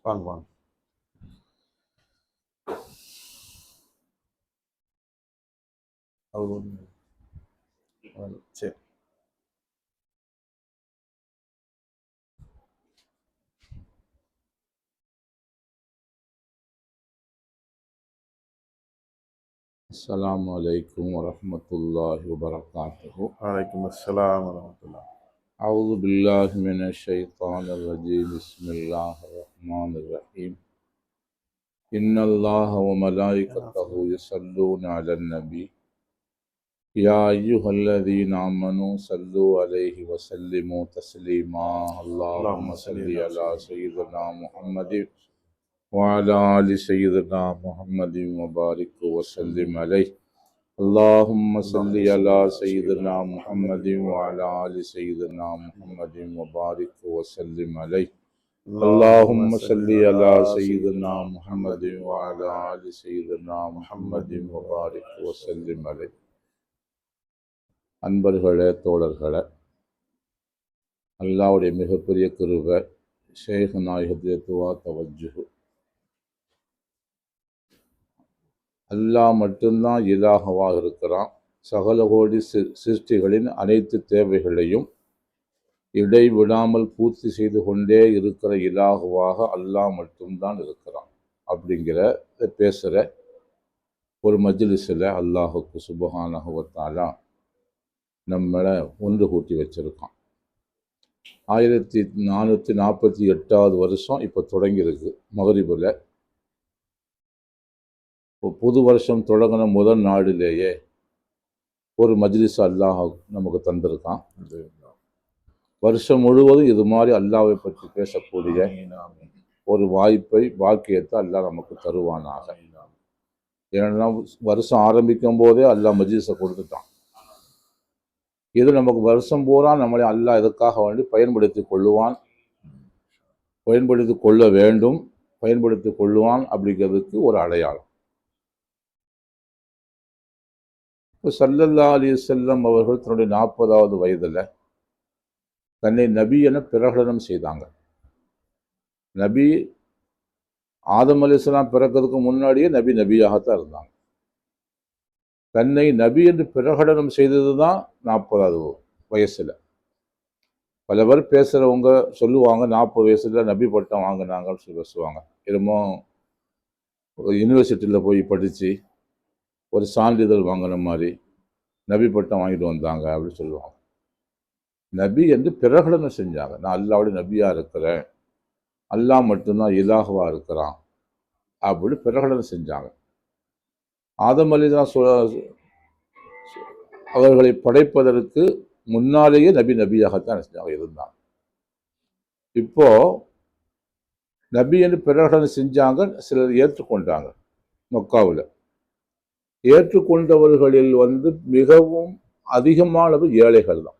வாங்க வாங்க. சரி. السلام عليكم ورحمة الله وبركاته. وعليكم السلام ورحمة الله. أعوذ بالله من الشيطان الرجيم. بسم الله الرحمن الرحيم. إن الله وملائكته يصلون على النبي يا أيها الذين آمنوا صلوا عليه وسلموا تسليما. اللهم صل على سيدنا محمد وعلى آل سيدنا محمد وبارك وسلم عليه. اللهم صل على سيدنا محمد وعلى آل سيدنا محمد وبارك وسلم عليه. اللهم صل على سيدنا محمد وعلى آل سيدنا محمد وبارك وسلم عليه. அன்பர்களே, தோழர்களே, அல்லாஹ்வுடைய மிகப்பெரிய கிருபை, ஷேக் நாயகத்துடைய துவா தவஜ்ஜுஹ். அல்லாஹ் மட்டும்தான் இலாஹவாக இருக்கிறான். சகல கோடி சிருஷ்டிகளின் அனைத்து தேவைகளையும் இடைவிடாமல் பூர்த்தி செய்து கொண்டே இருக்கிற இலாஹுவாக அல்லாஹ் மட்டும்தான் இருக்கிறான். அப்படிங்கிற பேசுகிற ஒரு மஜ்லிஸில் அல்லாஹுக்கு சுப்ஹானஹு வ தஆலா நம்மளை ஒன்று கூட்டி வச்சிருக்கான். 1448 வருஷம் இப்போ தொடங்கியிருக்கு. மகரிபில் புது வருஷம் தொடங்கின முதல் நாளிலேயே ஒரு மஜ்லிஸ் அல்லாஹ் நமக்கு தந்திருக்கான். வருஷம் முழுவதும் இது மாதிரி அல்லாஹ்வை பற்றி பேசக்கூடிய ஒரு வாய்ப்பை, பாக்கியத்தை அல்லாஹ் நமக்கு தருவானாக. ஏன்னா வருஷம் ஆரம்பிக்கும் போதே அல்லாஹ் மஜ்லிஸை கொடுத்துட்டான். இது நமக்கு வருஷம் பூரா நம்மளை அல்லாஹ் எதுக்காக வேண்டி பயன்படுத்தி கொள்ளுவான், பயன்படுத்தி கொள்ள வேண்டும், பயன்படுத்தி கொள்ளுவான் அப்படிங்கிறதுக்கு ஒரு அடையாளம். இப்போ ஸல்லல்லாஹு அலைஹி வஸல்லம் அவர்கள் தன்னுடைய 40வது வயதில் தன்னை நபி என பிரகடனம் செய்தாங்க. நபி ஆதம் அலைஹிஸ்ஸலாம் பிறக்கிறதுக்கு முன்னாடியே நபியாகத்தான் இருந்தாங்க. தன்னை நபி என்று பிரகடனம் செய்தது தான் 40வது வயசில். பல பேர் பேசுகிறவங்க சொல்லுவாங்க 40 வயசில் நபி பட்டம் வாங்கினாங்கன்னு சொல்லி பேசுவாங்க. என்னமோ யூனிவர்சிட்டியில் போய் படித்து ஒரு சான்றிதழ் வாங்கின மாதிரி நபி பட்டம் வாங்கிட்டு வந்தாங்க அப்படின்னு சொல்லுவாங்க. நபி என்று பிரகடனம் செஞ்சாங்க. நான் அல்லாஹ்வுடைய நபியாக இருக்கிறேன், அல்லாஹ் மட்டும்தான் இலாஹுவாக இருக்கிறான் அப்படி பிரகடனம் செஞ்சாங்க. ஆதம் அலைஹிஸ்ஸலாம் அவர்களை படைப்பதற்கு முன்னாலேயே நபியாகத்தான் இருந்தாங்க. இப்போ நபி என்று பிரகடனம் செஞ்சாங்க. சிலர் ஏற்றுக்கொண்டாங்க. மக்காவில் ஏற்றுக்கொண்டவர்களில் மிகவும் அதிகமானது ஏழைகள் தான்.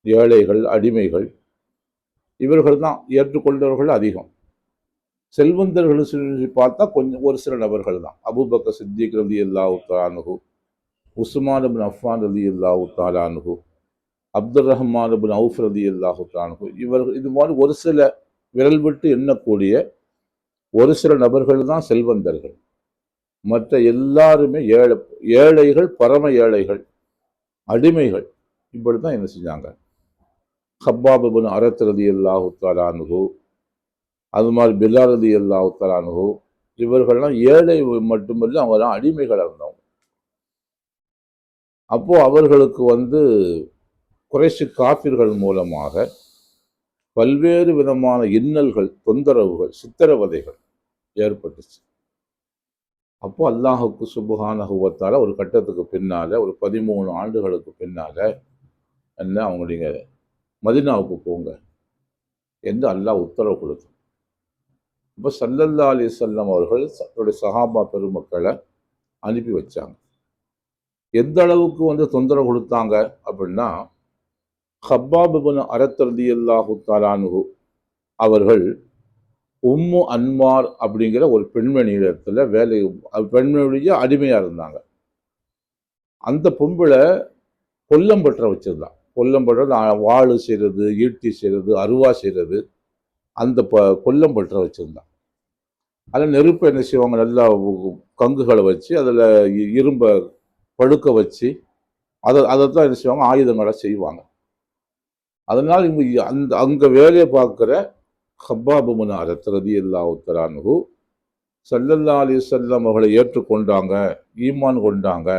ஏழைகள், அடிமைகள், இவர்கள் தான் ஏற்றுக்கொண்டவர்கள் அதிகம். செல்வந்தர்கள் சொல்லி பார்த்தா கொஞ்சம் ஒரு சில நபர்கள் தான். அபூபக்கர் சித்திக் ரலியல்லாஹு தஆலா அன்ஹு, உஸ்மான் இப்னு அஃபான் ரலியல்லாஹு தஆலா அன்ஹு, அப்துர் ரஹ்மான் இப்னு அவுஃப் ரலியல்லாஹு தஆலா அன்ஹு, இவர்கள் இது மாதிரி ஒரு சில விரல் விட்டு எண்ணக்கூடிய ஒரு சில நபர்கள் தான் செல்வந்தர்கள். மற்ற எல்லாருமே ஏழைகள், பரம ஏழைகள், அடிமைகள். இப்படி தான் என்ன செஞ்சாங்க. ஹப்பாப் இப்னு அரத் ரலியல்லாஹு தஆலா அன்ஹு, அது மாதிரி பிலால் ரலியல்லாஹு தஆலா அன்ஹு, இவர்கள்லாம் ஏழை மட்டுமல்ல, அவங்கெல்லாம் அடிமைகளாக இருந்தவங்க. அப்போ அவர்களுக்கு குறைஷி காஃபிர்கள் மூலமாக பல்வேறு விதமான இன்னல்கள், தொந்தரவுகள், சித்திரவதைகள் ஏற்பட்டுச்சு. அப்போ அல்லாஹுக்கு சுப்ஹானஹு வ தஆலா ஒரு கட்டத்துக்கு பின்னால, ஒரு 13 ஆண்டுகளுக்கு பின்னால என்ன, அவங்களுடைய மதீனாவுக்கு போங்க என்று அல்லாஹ் உத்தரவு கொடுத்து, இப்போ ஸல்லல்லாஹு அலைஹி வஸல்லம் அவர்கள் தன்னுடைய சஹாபா பெருமக்களை அனுப்பி வச்சாங்க. எந்த அளவுக்கு தொந்தரவு கொடுத்தாங்க அப்படின்னா, ஹப்பாப் இப்னு அரத் ரலியல்லாஹு தஆலா அன்ஹு அவர்கள் உம்மு அன்மார் அப்படிங்கிற ஒரு பெண்மணியிடத்தில் பெண்மணியுடைய அடிமையாக இருந்தாங்க. அந்த பொம்பளை கொல்லம்பற்ற வச்சிருந்தான். கொல்லம்பற்ற வாள் செய்கிறது, ஈட்டி செய்கிறது, அருவா செய்கிறது, அந்த கொல்லம் பற்ற வச்சுருந்தான். அதில் நெருப்பை என்ன செய்வாங்க, நல்லா கங்குகளை வச்சு அதில் இரும்பை பழுக்க வச்சு அதைத்தான் என்ன செய்வாங்க, ஆயுதங்களை செய்வாங்க. அதனால் இவங்க அங்கே வேலையை பார்க்குற ஹப்பாபு பின் அரத் ரலியல்லாஹு தஆலா அன்ஹு ஸல்லல்லாஹு அலைஹி வஸல்லம் அவர்களை ஏற்றுக்கொண்டாங்க, ஈமான் கொண்டாங்க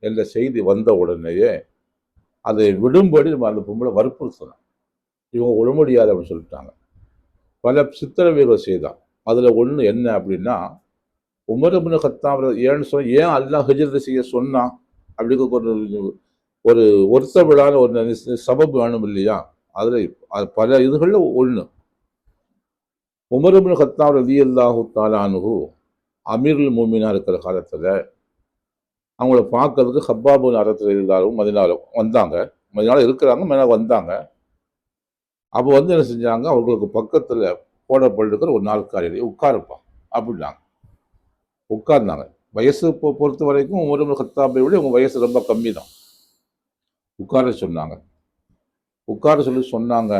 என்ற செய்தி வந்த உடனேயே அதை விடும்படி நம்ம அந்த பொம்பளை வற்புறுத்தணும். இவங்க விட முடியாது அப்படின்னு சொல்லிட்டாங்க. பல சித்திரவதைகளை செய்தான். அதில் ஒன்று என்ன அப்படின்னா, உமர் இப்னு கத்தாப் ஏன்னு சொன்ன, ஏன் அல்லாஹ் ஹிஜ்ரத் செய்ய சொன்னான் அப்படிங்கிற ஒரு ஒருத்த விழான ஒரு சபப் வேணும் இல்லையா? அதில் பல இதுகளில் ஒன்று, உமர் இப்னு கத்தாப் ரலியல்லாஹு தஆலா அன்ஹு அமீருல் மூமினா இருக்கிற காலத்தில் அவங்கள பார்க்கறதுக்கு ஹப்பாப் பின் அரத் ரலியல்லாஹு மதீனாவில் வந்தாங்க. மதீனாவில் இருக்கிறாங்க, மேலே வந்தாங்க. அப்போ வந்து என்ன செஞ்சாங்க, அவங்களுக்கு பக்கத்தில் போடப்பட்டிருக்கிற ஒரு நாற்காலியை உட்காருப்பா அப்படின்னாங்க. உட்கார்ந்தாங்க. வயசு பொறுத்த வரைக்கும் உமர் இப்னு கத்தாபை விட உங்கள் வயசு ரொம்ப கம்மி தான். உட்கார சொன்னாங்க. உட்கார சொன்னாங்க,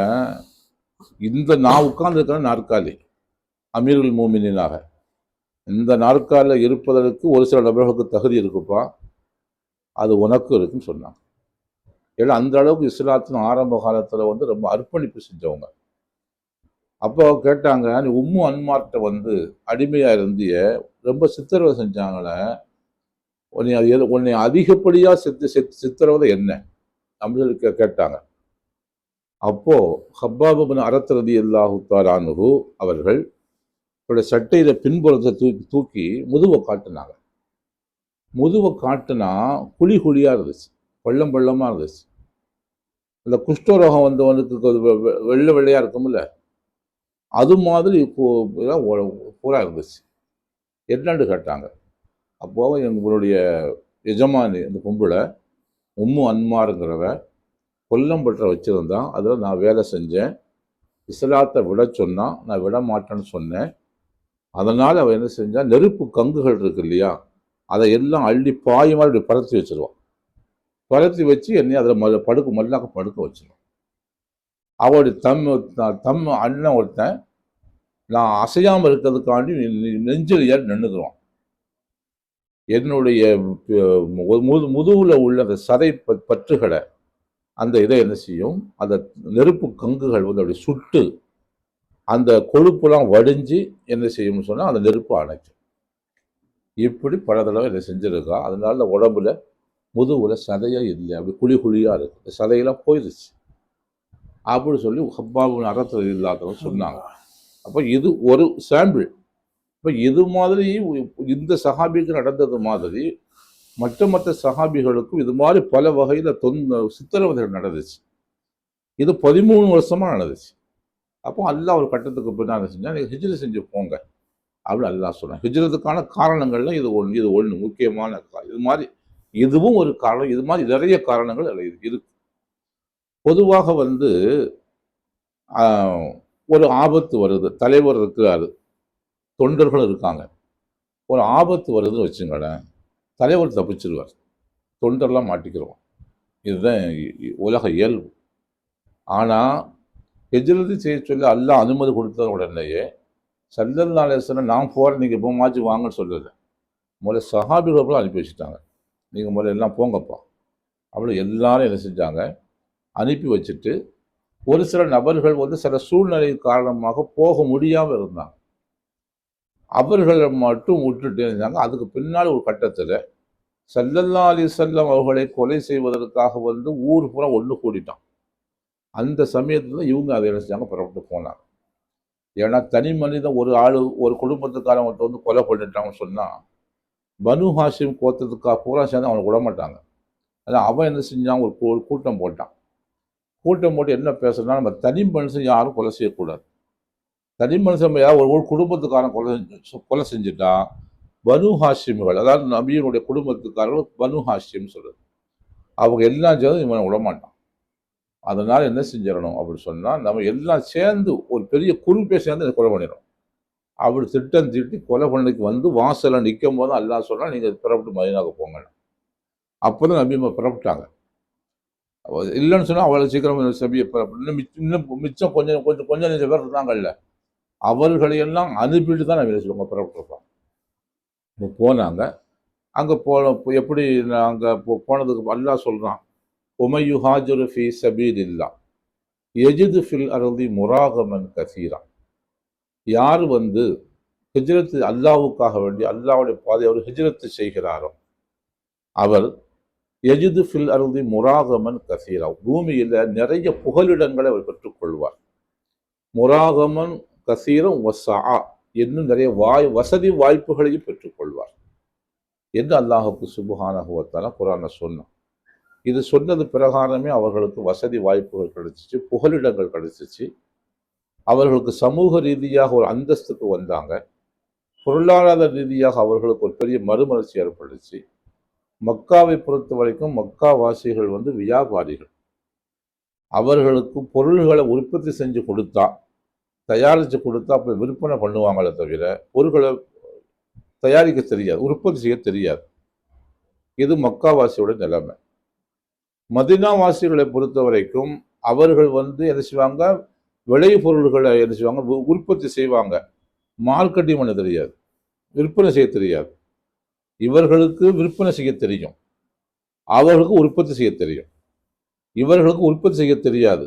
இந்த நான் உட்கார்ந்துருக்கிற நாற்காலி அமீருல் மூமினாக, இந்த நாற்காலில் இருப்பதற்கு ஒரு சில நபர்களுக்கு தகுதி இருக்குப்பா, அது உனக்கு இருக்குன்னு சொன்னாங்க. ஏன்னா அந்த அளவுக்கு இஸ்லாத்தின் ஆரம்ப காலத்தில் வந்து ரொம்ப அர்ப்பணிப்பு செஞ்சவங்க. அப்போ கேட்டாங்க, நீ உம்மு அன்மார்கிட்ட வந்து அடிமையா இருந்திய, ரொம்ப சித்திரவதை செஞ்சாங்களே, உன்னை அதிகப்படியாக சித்திரவதை என்ன அப்படின்னு சொல்லி கேட்டாங்க. அப்போ ஹப்பாப் பின் அரத் ரலியல்லாஹு தஆலா அன்ஹு அவர்கள் சட்டையில பின்புறத்தை தூக்கி முதுவை காட்டினாங்க. முதுவை காட்டினா குழி குழியா இருந்துச்சு, பள்ளம் பள்ளமா இருந்துச்சு. அந்த குஷ்டரோகம் வந்தவனுக்கு வெள்ளை வெள்ளையா இருக்கும்ல, அது மாதிரி பூரா இருந்துச்சு. என்னன்னு கேட்டாங்க. அப்போ எங்களுடைய எஜமானி அந்த பொம்பளை உம்மு அன்மாருங்கிறவ கொல்லம் பற்ற வச்சுருந்தான், அதில் நான் வேலை செஞ்சேன். இஸ்லாத்தை விட சொன்னான், நான் விட மாட்டேன்னு சொன்னேன். அதனால் அவள் என்ன செஞ்சால், நெருப்பு கங்குகள் இருக்கு இல்லையா, அதை எல்லாம் அள்ளி பாய் மாதிரி பரத்தி வச்சிருவான். பரத்தி வச்சு என்னை அதில் மல்லாக்க படுக்க வச்சிருவான். அவளுடைய தம் அண்ணன் ஒருத்தன் நான் அசையாமல் இருக்கிறதுக்காண்டி நெஞ்சில் ஏறி நின்றுக்குவான். என்னுடைய முதுகுல உள்ள அந்த சதை பற்றுகளை அந்த இதை என்ன செய்யும், அந்த நெருப்பு கங்குகள் வந்து அப்படி சுட்டு அந்த கொழுப்புலாம் வடிஞ்சு என்ன செய்யும்னு சொன்னால் அந்த நெருப்பு அணைக்கும். இப்படி பல தடவை என்ன செஞ்சுருக்கா. அதனால அந்த உடம்புல முதுகுல சதையே இல்லை, அப்படி குழி குழியாக இருக்கு, சதையெல்லாம் போயிடுச்சு அப்படி சொல்லி ஹப்பாப் பின் அரத் ரலியல்லாஹு சொன்னாங்க. அப்போ இது ஒரு சாம்பிள். இப்போ இது மாதிரி இந்த சஹாபிக்கு நடந்தது மாதிரி மற்ற சஹாபிகளுக்கும் இது மாதிரி பல வகையில் சித்திரவதைகள் நடந்துச்சு. இது 13 வருஷமாக நடந்துச்சு. அப்போ அல்லாஹ் ஒரு கட்டத்துக்கு பின்னால் செஞ்சால் நீங்கள் ஹிஜ்ரத் செஞ்சு போங்க அப்படின்னு அல்லாஹ் சொன்னாங்க. ஹிஜ்ரத்துக்கான காரணங்கள்ல இது ஒன்று முக்கியமான இது மாதிரி இதுவும் ஒரு காரணம். இது மாதிரி நிறைய காரணங்கள் இருக்கு. பொதுவாக வந்து ஒரு ஆபத்து வருது, தலைவர் இருக்கிறாரு, தொண்டர்கள் இருக்காங்க, ஒரு ஆபத்து வருதுன்னு வச்சுங்களேன், தலைவர் தப்பிச்சிருவார், தொண்டர்லாம் மாட்டிக்கிறோம். இதுதான் உலக இயல்பு. ஆனால் ஹிஜ்ரத் செய்ய சொல்லி அல்லாஹ் அனுமதி கொடுத்த உடனேயே ஸல்லல்லாஹு அலைஹி வஸல்லம் நான் போகிறேன், நீங்கள் இப்போ மாற்றி வாங்கன்னு சொல்லலை. முதல்ல சஹாபிகள் அனுப்பி வச்சுட்டாங்க, நீங்கள் முதல்ல எல்லாம் போங்கப்பா அப்படி எல்லாரும் என்ன செஞ்சாங்க, அனுப்பி வச்சுட்டு ஒரு சில நபர்கள் வந்து சில சூழ்நிலை காரணமாக போக முடியாமல் இருந்தாங்க, அவர்களை மட்டும் விட்டுட்டு இருந்தாங்க. அதுக்கு பின்னால் ஒரு கட்டத்தில் ஸல்லல்லாஹு அலைஹி வஸல்லம் அவர்களை கொலை செய்வதற்காக வந்து ஊர் பூரா ஒன்று கூடிட்டான். அந்த சமயத்தில் இவங்க அதை என்ன செஞ்சாங்க, புறப்பட்டு போனாங்க. ஏன்னா தனி மனிதன் ஒரு ஆள் ஒரு குடும்பத்துக்காரவங்க வந்து கொலை பண்ணிட்டாங்கன்னு சொன்னால் பனு ஹாஷிம் கோத்தத்துக்காக பூரா சேர்ந்து அவனை விட மாட்டாங்க. அதான் அவன் என்ன செஞ்சான், ஒரு கூட்டம் போட்டான். கூட்டம் போட்டு என்ன பேசுறதுனா, நம்ம தனி மனுஷன் யாரும் கொலை செய்யக்கூடாது. தனி மனுஷன் யாரும் ஒரு குடும்பத்துக்காரன் கொலை செஞ்சுட்டா பனு ஹாஷிம்கள், அதாவது நபியினுடைய குடும்பத்துக்காரர்கள் பனு ஹாஷிம் சொல்றது, அவங்க எல்லாம் சேர்ந்து இவனை விடமாட்டான். அதனால என்ன செஞ்சிடணும் அப்படின்னு சொன்னால், நம்ம எல்லாம் சேர்ந்து ஒரு பெரிய குரூப்பை சேர்ந்து கொலை பண்ணிடும். அப்படி திட்டம் தீட்டி கொலை பண்ணிக்கு வந்து வாசலை நிற்கும் போது அல்லாஹ் சொன்னால் நீங்கள் புறப்பட்டு மதீனாவுக்கு போங்க. அப்போ தான் நபி புறப்பட்டாங்க. இல்லைன்னு சொன்னால் அவ்வளோ சீக்கிரம் சபியை புறப்பட்டு இன்னும் மிச்சம் கொஞ்சம் பேர் இருந்தாங்கல்ல, அவர்களையெல்லாம் அனுப்பிட்டு தான் நபி சொல்லுவாங்க புறப்பட்டிருப்பாங்க. இப்போ போனாங்க. அங்கே எப்படி அங்கே போனதுக்கு அல்லாஹ் சொல்கிறான், உமையு ஹாஜரு ஃபி சபீலில்லா எஜிது ஃபில் அருதி முராகமன் கசீரா. யார் ஹிஜ்ரத்து அல்லாவுக்காக வேண்டி அல்லாவுடைய பாதை அவர் ஹிஜ்ரத்து செய்கிறாரோ அவர் எஜிது ஃபில் அருதி முராகமன் கசீரா, பூமியில் நிறைய புகலிடங்களை அவர் பெற்றுக்கொள்வார். முராகமன் கசீரம் வசா, இன்னும் நிறைய வசதி வாய்ப்புகளையும் பெற்றுக்கொள்வார் என்று அல்லாஹுக்கு சுப்ஹானஹு வ தஆலா குர்ஆன்ல சொன்னான். இது சொன்னது பிரகாரமே அவர்களுக்கு வசதி வாய்ப்புகள் கிடைச்சிச்சு, புகலிடங்கள் கிடைச்சிச்சு. அவர்களுக்கு சமூக ரீதியாக ஒரு அந்தஸ்துக்கு வந்தாங்க. பொருளாதார ரீதியாக அவர்களுக்கு ஒரு பெரிய மறுமலர்ச்சி ஏற்பட்டுச்சு. மக்காவை பொறுத்த வரைக்கும் மக்கா வாசிகள் வியாபாரிகள். அவர்களுக்கு பொருள்களை உற்பத்தி செஞ்சு கொடுத்தா, தயாரித்து கொடுத்தா அப்போ விற்பனை பண்ணுவாங்களே தவிர பொருட்களை தயாரிக்க தெரியாது, உற்பத்தி செய்ய தெரியாது. இது மக்காவாசியோட நிலைமை. மதினாவாசிகளை பொறுத்த வரைக்கும் அவர்கள் என்ன செய்வாங்க, விளை பொருள்களை என்ன செய்வாங்க, உற்பத்தி செய்வாங்க. மார்க்கெட்டிங் பண்ண தெரியாது, விற்பனை செய்ய தெரியாது. இவர்களுக்கு விற்பனை செய்ய தெரியும், அவர்களுக்கு உற்பத்தி செய்ய தெரியும். இவர்களுக்கு உற்பத்தி செய்ய தெரியாது,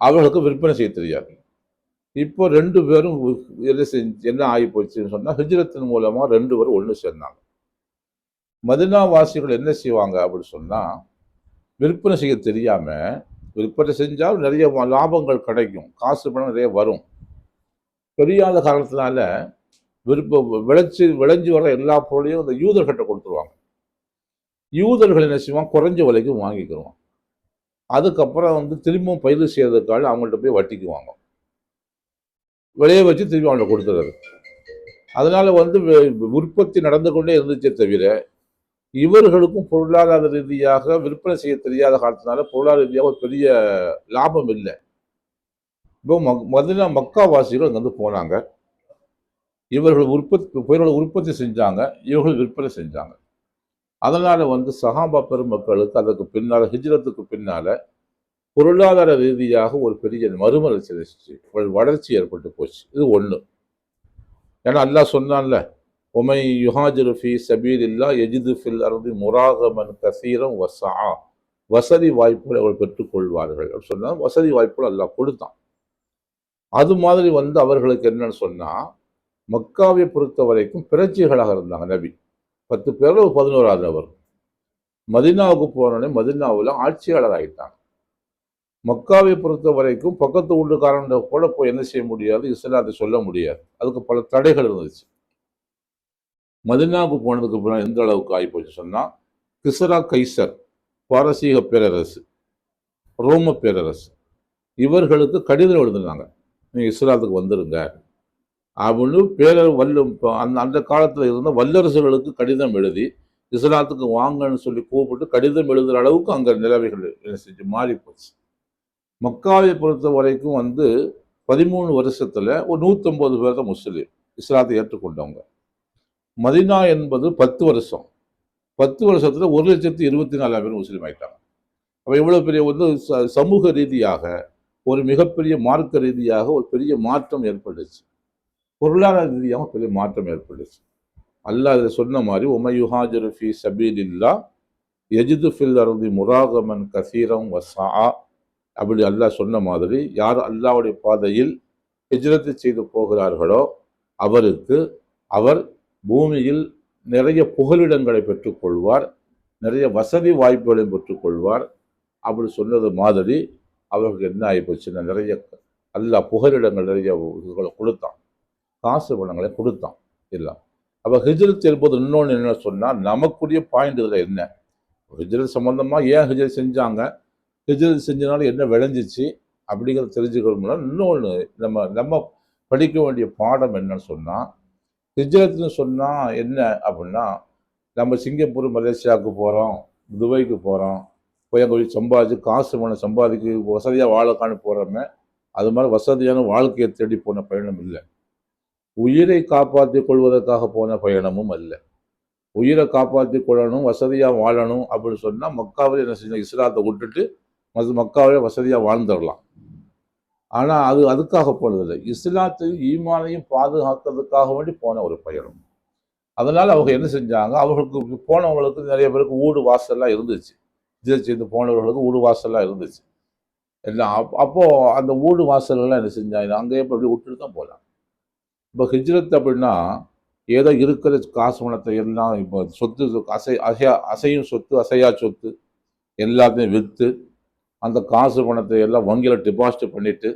அவர்களுக்கு விற்பனை செய்ய தெரியாது. இப்போ ரெண்டு பேரும் என்ன ஆகி போச்சுன்னு சொன்னால், ஹிஜ்ரத்தின் மூலமாக ரெண்டு பேரும் ஒன்று சேர்ந்தாங்க. மதினாவாசிகள் என்ன செய்வாங்க அப்படின்னு சொன்னால், விற்பனை செய்ய தெரியாமல், விற்பனை செஞ்சால் நிறைய லாபங்கள் கிடைக்கும், காசு பணம் நிறைய வரும். தெரியாத காரணத்தினால விளைஞ்சி வர எல்லா பொருளையும் அந்த யூதர்கிட்ட கொடுத்துருவாங்க. யூதர்கள் என்ன செய்வாங்க, குறைஞ்ச விலைக்கு வாங்கிக்கிடுவாங்க. அதுக்கப்புறம் திரும்பவும் பயிர் செய்யறதுக்காக அவங்கள்ட்ட போய் வட்டிக்குவாங்க, விளைய வச்சு திரும்பி அவங்கள்ட்ட கொடுத்துறது. அதனால உற்பத்தி நடந்து கொண்டே இருந்துச்சே தவிர இவர்களுக்கும் பொருளாதார ரீதியாக விற்பனை செய்ய தெரியாத காரணத்தினால பொருளாதார ரீதியாக ஒரு பெரிய லாபம் இல்லை. இப்போ மதினா மக்காவாசிகள் அங்கே போனாங்க. இவர்கள் உற்பத்தி செஞ்சாங்க, இவர்கள் விற்பனை செஞ்சாங்க. அதனால சஹாபா பெருமக்களுக்கு அதற்கு பின்னால ஹிஜ்ரத்துக்கு பின்னால பொருளாதார ரீதியாக ஒரு பெரிய மறுமலர்ச்சி வளர்ச்சி ஏற்பட்டு போச்சு. இது ஒன்று. ஏன்னா அல்லாஹ் சொன்னான்ல, உமை யுஹாஜிரு ஃபீ சபீலில்லா யஜிது ஃபில் அர்தி முராகமன் கசீரம் வசா, வசதி வாய்ப்புகளை அவர்கள் பெற்றுக்கொள்வார்கள் அப்படின்னு சொன்னால் வசதி வாய்ப்புகள் அல்லாஹ் கொடுத்தான். அது மாதிரி அவர்களுக்கு என்னன்னு சொன்னால், மக்காவை பொறுத்த வரைக்கும் பிரஜைகளாக இருந்தாங்க நபி. 10 பேர் 11ஆவது நபர். மதினாவுக்கு போனோடனே மதினாவில் ஆட்சியாளர் ஆகிட்டாங்க. மக்காவை பொறுத்த வரைக்கும் பக்கத்து வீட்டுக்காரன் கூட போய் என்ன செய்ய முடியாது, இஸ்லாத்தை சொல்ல முடியாது. அதுக்கு பல தடைகள் இருந்துச்சு. மதினாவுக்கு போனதுக்கு அப்புறம் எந்த அளவுக்கு ஆகிப்போச்சு சொன்னால், கிஸ்ரா கைசர், பாரசீக பேரரசு, ரோம பேரரசு, இவர்களுக்கு கடிதம் எழுதுனாங்க, நீங்கள் இஸ்லாத்துக்கு வந்துருங்க அப்படின்னு. அந்த காலத்தில் இருந்த வல்லரசுகளுக்கு கடிதம் எழுதி இஸ்லாத்துக்கு வாங்கன்னு சொல்லி கூப்பிட்டு கடிதம் எழுதுகிற அளவுக்கு அங்கே நிலைமைகள் என்ன செஞ்சு மாறி போச்சு. மக்காவை பொறுத்த வரைக்கும் 13 வருஷத்துல ஒரு 150 பேர் தான் முஸ்லீம் இஸ்லாத்தை ஏற்றுக்கொண்டவங்க. மதினா என்பது 10 வருஷம். 10 வருஷத்துல 1,24,000 பேர் முஸ்லீம் ஆயிட்டாங்க. அப்போ இவ்வளவு பெரிய சமூக ரீதியாக ஒரு மிகப்பெரிய மார்க்க ரீதியாக ஒரு பெரிய மாற்றம் ஏற்பட்டுச்சு. பொருளாதார ரீதியாக பெரிய மாற்றம் ஏற்பட்டுச்சு. அல்லாஹ் இதை சொன்ன மாதிரி, உமையுஹாஜிரு ஃபீ சபீலில்லா யஜிது ஃபில் அர்தி முராகமன் கசீரம் வசா அப்படி அல்லாஹ் சொன்ன மாதிரி, யார் அல்லாஹ்வுடைய பாதையில் ஹிஜ்ரத்து செய்து போகிறார்களோ அவர் பூமியில் நிறைய புகலிடங்களை பெற்றுக்கொள்வார், நிறைய வசதி வாய்ப்புகளை பெற்றுக்கொள்வார். அப்படி சொன்னது மாதிரி அவர்களுக்கு என்ன ஆகிப்போச்சுன்னா, நிறைய அல்லாஹ் புகலிடங்கள் நிறைய கொடுத்தான், காசு பணங்களை கொடுத்தான் எல்லாம். அப்போ ஹிஜ்ரத் என்பது இன்னொன்று என்ன சொன்னால், நமக்குரிய பாயிண்ட் இதில் என்ன, ஹிஜ்ரத் சம்பந்தமாக ஏன் ஹிஜ்ரத் செஞ்சாங்க, ஹிஜ்ரத் செஞ்சனால என்ன விளைஞ்சிச்சு அப்படிங்கிறத தெரிஞ்சுக்கணும்னா, இன்னொன்று நம்ம படிக்க வேண்டிய பாடம் என்னன்னு சொன்னால், ஹிஜ்ரத்னு சொன்னால் என்ன அப்படின்னா, நம்ம சிங்கப்பூர் மலேசியாவுக்கு போகிறோம், துபாய்க்கு போகிறோம், போய் அங்கே போய் சம்பாதிச்சு காசு பணம் சம்பாதிக்க வசதியாக வாழக்கான்னு போகிறோமே, அது மாதிரி வசதியான வாழ்க்கையை தேடி போன பயணம் இல்லை. உயிரை காப்பாற்றி கொள்வதற்காக போன பயணமும் அல்ல. உயிரை காப்பாற்றி கொள்ளணும், வசதியாக வாழணும் அப்படின்னு சொன்னால் மக்காவில் என்ன செஞ்சோம், இஸ்லாத்தை விட்டுட்டு மக்காவிலே வசதியாக வாழ்ந்துடலாம். ஆனால் அதுக்காக போனதில்லை, இஸ்லாத்தையும் ஈமானையும் பாதுகாக்கிறதுக்காக வேண்டி போன ஒரு பயணம். அதனால் அவங்க என்ன செஞ்சாங்க, அவர்களுக்கு போனவங்களுக்கு நிறைய பேருக்கு ஊடு வாசல்லாம் இருந்துச்சு. இதை செய்து போனவர்களுக்கு ஊடு வாசல்லாம் இருந்துச்சு எல்லாம். அப்போது அந்த ஊடு வாசல்கள்லாம் என்ன செஞ்சாங்க, அங்கேயே அப்படி விட்டுட்டு தான் போகலாம். இப்போ ஹிஜ்ரத் அப்படின்னா ஏதோ இருக்கிற காசு பணத்தை எல்லாம், இப்போ சொத்து அசையும் சொத்து அசையா சொத்து எல்லாத்தையும் விற்று அந்த காசு பணத்தை எல்லாம் வங்கியில் டெபாசிட் பண்ணிவிட்டு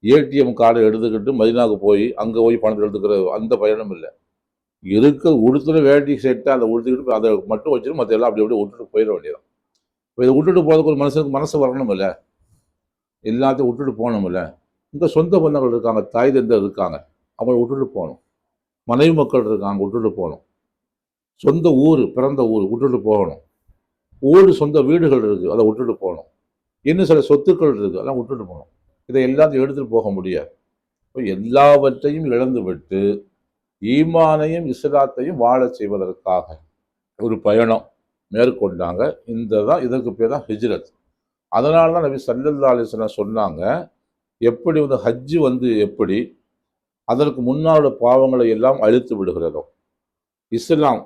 ஏடிஎம் கார்டை எடுத்துக்கிட்டு மதினாவுக்கு போய் அங்கே போய் பணத்தை எடுத்துக்கிற அந்த பயணம் இல்லை. இருக்க உடுத்துற வேட்டி செட்டை அதை உடுத்துக்கிட்டு அதை மட்டும் வச்சுட்டு மற்ற எல்லாம் அப்படி விட்டுட்டு போயிட வேண்டியதான். இப்போ இதை விட்டுட்டு போகிறதுக்கு ஒரு மனுஷனுக்கு மனசு வரணும் இல்லை, எல்லாத்தையும் விட்டுட்டு போகணும் இல்லை. இங்கே சொந்த பந்தங்கள் இருக்காங்க, தாய் தந்தர் இருக்காங்க, அவங்களை விட்டுட்டு போகணும். மனைவி மக்கள் இருக்காங்க, விட்டுட்டு போகணும். சொந்த ஊர், பிறந்த ஊர் விட்டுட்டு போகணும். சொந்த வீடுகள் இருக்குது, அதை விட்டுட்டு போகணும். இன்னும் சில சொத்துக்கள் இருக்குது, அதெல்லாம் விட்டுட்டு போகணும். இதை எல்லாத்தையும் எடுத்துகிட்டு போக முடியாது. இப்போ எல்லாவற்றையும் இழந்து விட்டு ஈமானையும் இஸ்லாத்தையும் வாழ செய்வதற்காக ஒரு பயணம் மேற்கொண்டாங்க. இதற்கு பேர் தான் ஹிஜ்ரத். அதனால தான் நபி ஸல்லல்லாஹு அலைஹி வஸல்லம் சொன்னாங்க, எப்படி ஹஜ்ஜு எப்படி அதற்கு முன்னாள் பாவங்களை எல்லாம் அழித்து விடுகிறதோ, இஸ்லாம்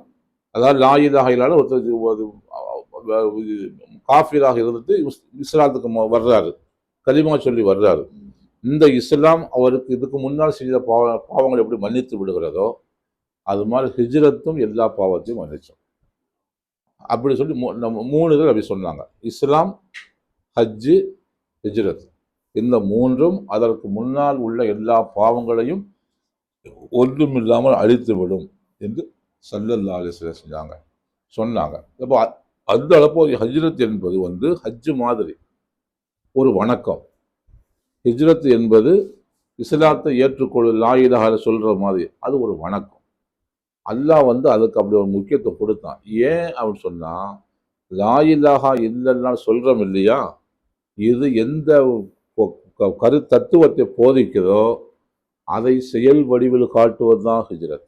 அதாவது லா இலாஹா இல்லல்லாஹ் ஒருத்தர் காஃபிராக இருந்துட்டு இஸ்லாத்துக்கு வர்றாரு, கலிமா சொல்லி வர்றாரு. இந்த இஸ்லாம் அவருக்கு இதுக்கு முன்னால் செய்த பாவங்களை எப்படி மன்னித்து விடுகிறதோ, அது மாதிரி ஹிஜ்ரத்தும் எல்லா பாவத்தையும் மன்னிச்சோம். அப்படி சொல்லி நம்ம 3 இதில் அப்படி சொன்னாங்க. இஸ்லாம், ஹஜ்ஜு, ஹிஜ்ரத், இந்த 3ம் அதற்கு முன்னால் உள்ள எல்லா பாவங்களையும் ஒன்றுமில்லாமல் அழித்துவிடும் என்று ஸல்லல்லாஹு அலைஹி வஸல்லம் சொன்னாங்க. இப்போ அந்த அளவு ஹஜ்ரத் என்பது ஹஜ்ஜு மாதிரி ஒரு வணக்கம். ஹிஜ்ரத் என்பது இஸ்லாத்தை ஏற்றுக்கொள்ள லா இலாஹா சொல்கிற மாதிரி அது ஒரு வணக்கம். அல்லாஹ் அதுக்கு அப்படி ஒரு முக்கியத்துவம் கொடுத்தான். ஏன் அப்படின்னு சொன்னால், லா இலாஹா இல்லல்லாஹ் சொல்கிறோம் இல்லையா, இது எந்த தத்துவத்தை போதிக்கிறதோ அதை செயல் வடிவில் காட்டுவது தான் ஹிஜ்ரத்.